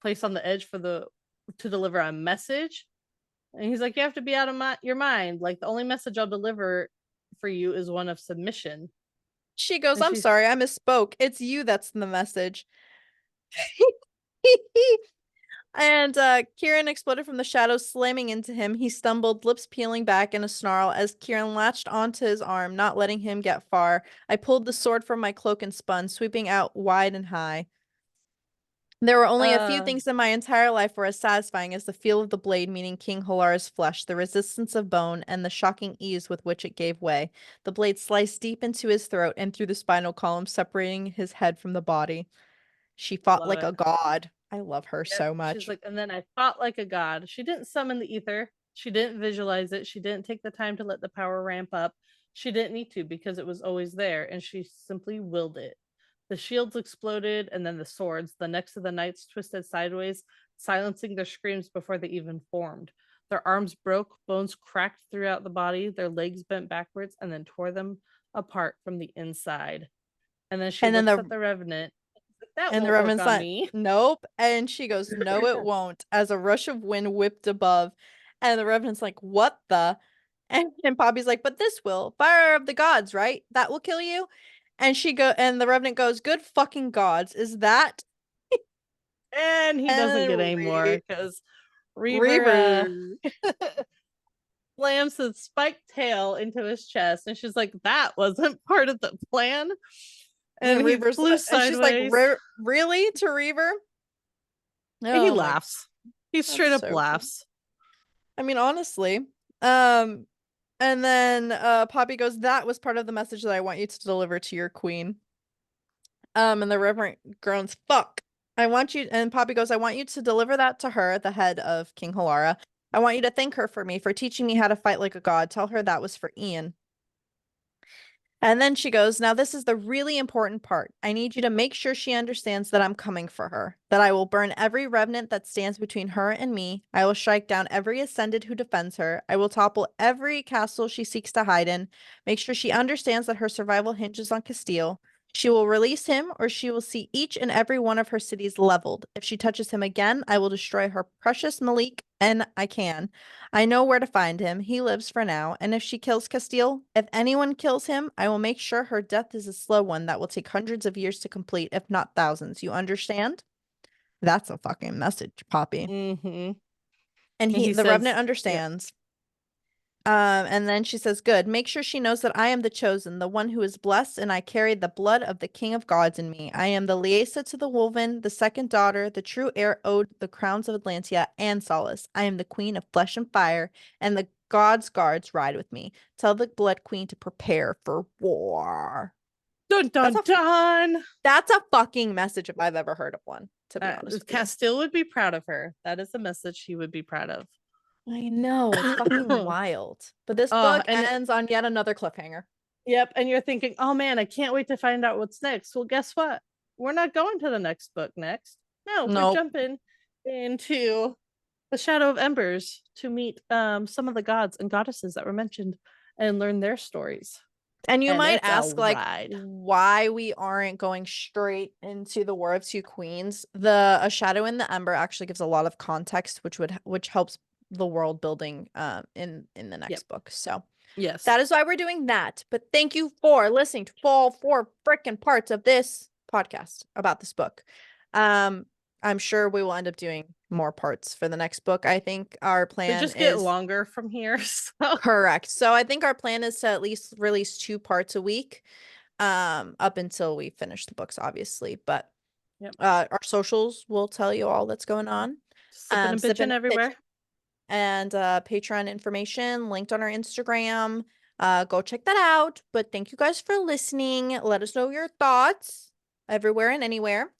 place on the edge for the to deliver a message. And he's like, you have to be out of your mind. Like the only message I'll deliver for you is one of submission. she goes, And "I'm she's sorry, I misspoke. It's you that's the message." And Kieran exploded from the shadows, slamming into him. He stumbled, lips peeling back in a snarl as Kieran latched onto his arm, not letting him get far. I pulled the sword from my cloak and spun, sweeping out wide and high. There were only a few uh things in my entire life were as satisfying as the feel of the blade meeting King Halara's flesh, the resistance of bone, and the shocking ease with which it gave way. The blade sliced deep into his throat and through the spinal column, separating his head from the body. She fought love like it. a god. I love her Yep. so She's much. like, and then I fought like a god. She didn't summon the ether. She didn't visualize it. She didn't take the time to let the power ramp up. She didn't need to because it was always there and she simply willed it. The shields exploded and then the swords. The necks of the knights twisted sideways, silencing their screams before they even formed. Their arms broke, bones cracked throughout the body, their legs bent backwards and then tore them apart from the inside. And then she And then looks the at the revenant. That And the won't work Reverend's on like, me. "Nope." And she goes, "No, it won't," as a rush of wind whipped above. And the Reverend's like, "What the?" And Poppy's like, "But this will. Fire of the gods, right? That will kill you." And the Revenant goes, "Good fucking gods. Is that?" And he doesn't get And any more because Reaver Reaver. slams his spiked tail into his chest, and she's like, "That wasn't part of the plan." And And he Reaver's flew like, and she's like, sideways. Really? To Reaver? And he Oh my, laughs. He that's straight up so funny. laughs. I mean, honestly. Um, and then Poppy goes, "That was part of the message that I want you to deliver to your queen." And the Reverend groans, "Fuck. I want you," and Poppy goes, "I want you to deliver that to her, the head of King Halara. I want you to thank her for me, for teaching me how to fight like a god. Tell her that was for Ian." And then she goes, "Now this is the really important part. I need you to make sure she understands that I'm coming for her, that I will burn every revenant that stands between her and me. I will strike down every ascended who defends her. I will topple every castle she seeks to hide in. Make sure she understands that her survival hinges on Castile. She will release him, or she will see each and every one of her cities leveled. If she touches him again, I will destroy her precious Malik, and I can. I know where to find him. He lives for now. And if she kills Castile, if anyone kills him, I will make sure her death is a slow one that will take hundreds of years to complete, if not thousands. You understand?" That's a fucking message, Poppy. Mm-hmm. And And he the Revenant says, "Yep." understands. And then she says, "Good. Make sure she knows that I am the chosen, the one who is blessed, and I carry the blood of the King of Gods in me. I am the Liesa to the Wolven, the second daughter, the true heir owed the crowns of Atlantia and Solace. I am the queen of flesh and fire, and the gods' guards ride with me. Tell the Blood Queen to prepare for war." Dun That's dun a dun. that's a fucking message if I've ever heard of one, to be Uh, honest with you. Castile would be proud of her. That is a message he would be proud of. I know, it's fucking wild. But this book And ends on yet another cliffhanger. yep, and you're thinking, "Oh man, I can't wait to find out what's next." Well, guess what? We're not going to the next book next. No, we're Nope. jumping into the Shadow of Embers to meet some of the gods and goddesses that were mentioned and learn their stories. And you And might it's a ask, like, ride. why we aren't going straight into the War of Two Queens. The A Shadow in the Ember actually gives a lot of context, which helps the world building in the Yep. next book. So Yes. that is why we're doing that. But thank you for listening to all four freaking parts of this podcast about this book. I'm sure we will end up doing more parts for the next book. I think our They plan just get is longer from here. So correct. So I think our plan is to at least release 2 parts a week, up until we finish the books, obviously. But yep. our socials will tell you all that's going on. Sippin' and Sippin bitchin' N Bitchin everywhere. and Patreon information linked on our Instagram. Go check that out. But thank you guys for listening. Let us know your thoughts everywhere and anywhere.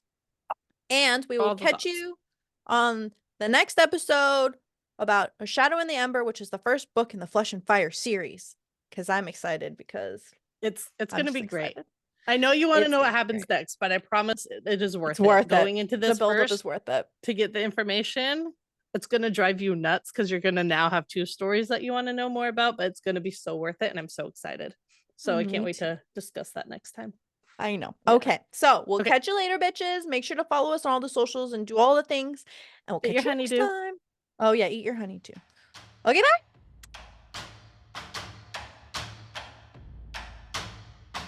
And we will All the catch thoughts. you on the next episode about A Shadow in the Ember, which is the first book in the Flesh and Fire series. Because I'm excited because It's I'm gonna just be great. excited. I know you want to It's know what gonna be happens great. next, but I promise it is It's worth it. worth it. Going into The this buildup is first worth it. to get the information, it's gonna drive you nuts because you're gonna now have 2 stories that you want to know more about, but it's gonna be so worth it, and I'm so excited. So I can't Me wait too. to discuss that next time. I know. Yeah. Okay. So we'll Okay. catch you later, bitches. Make sure to follow us on all the socials and do all the things. And we'll Get your catch you next honeydew. time. Oh, yeah. Eat your honey too. Okay. Bye.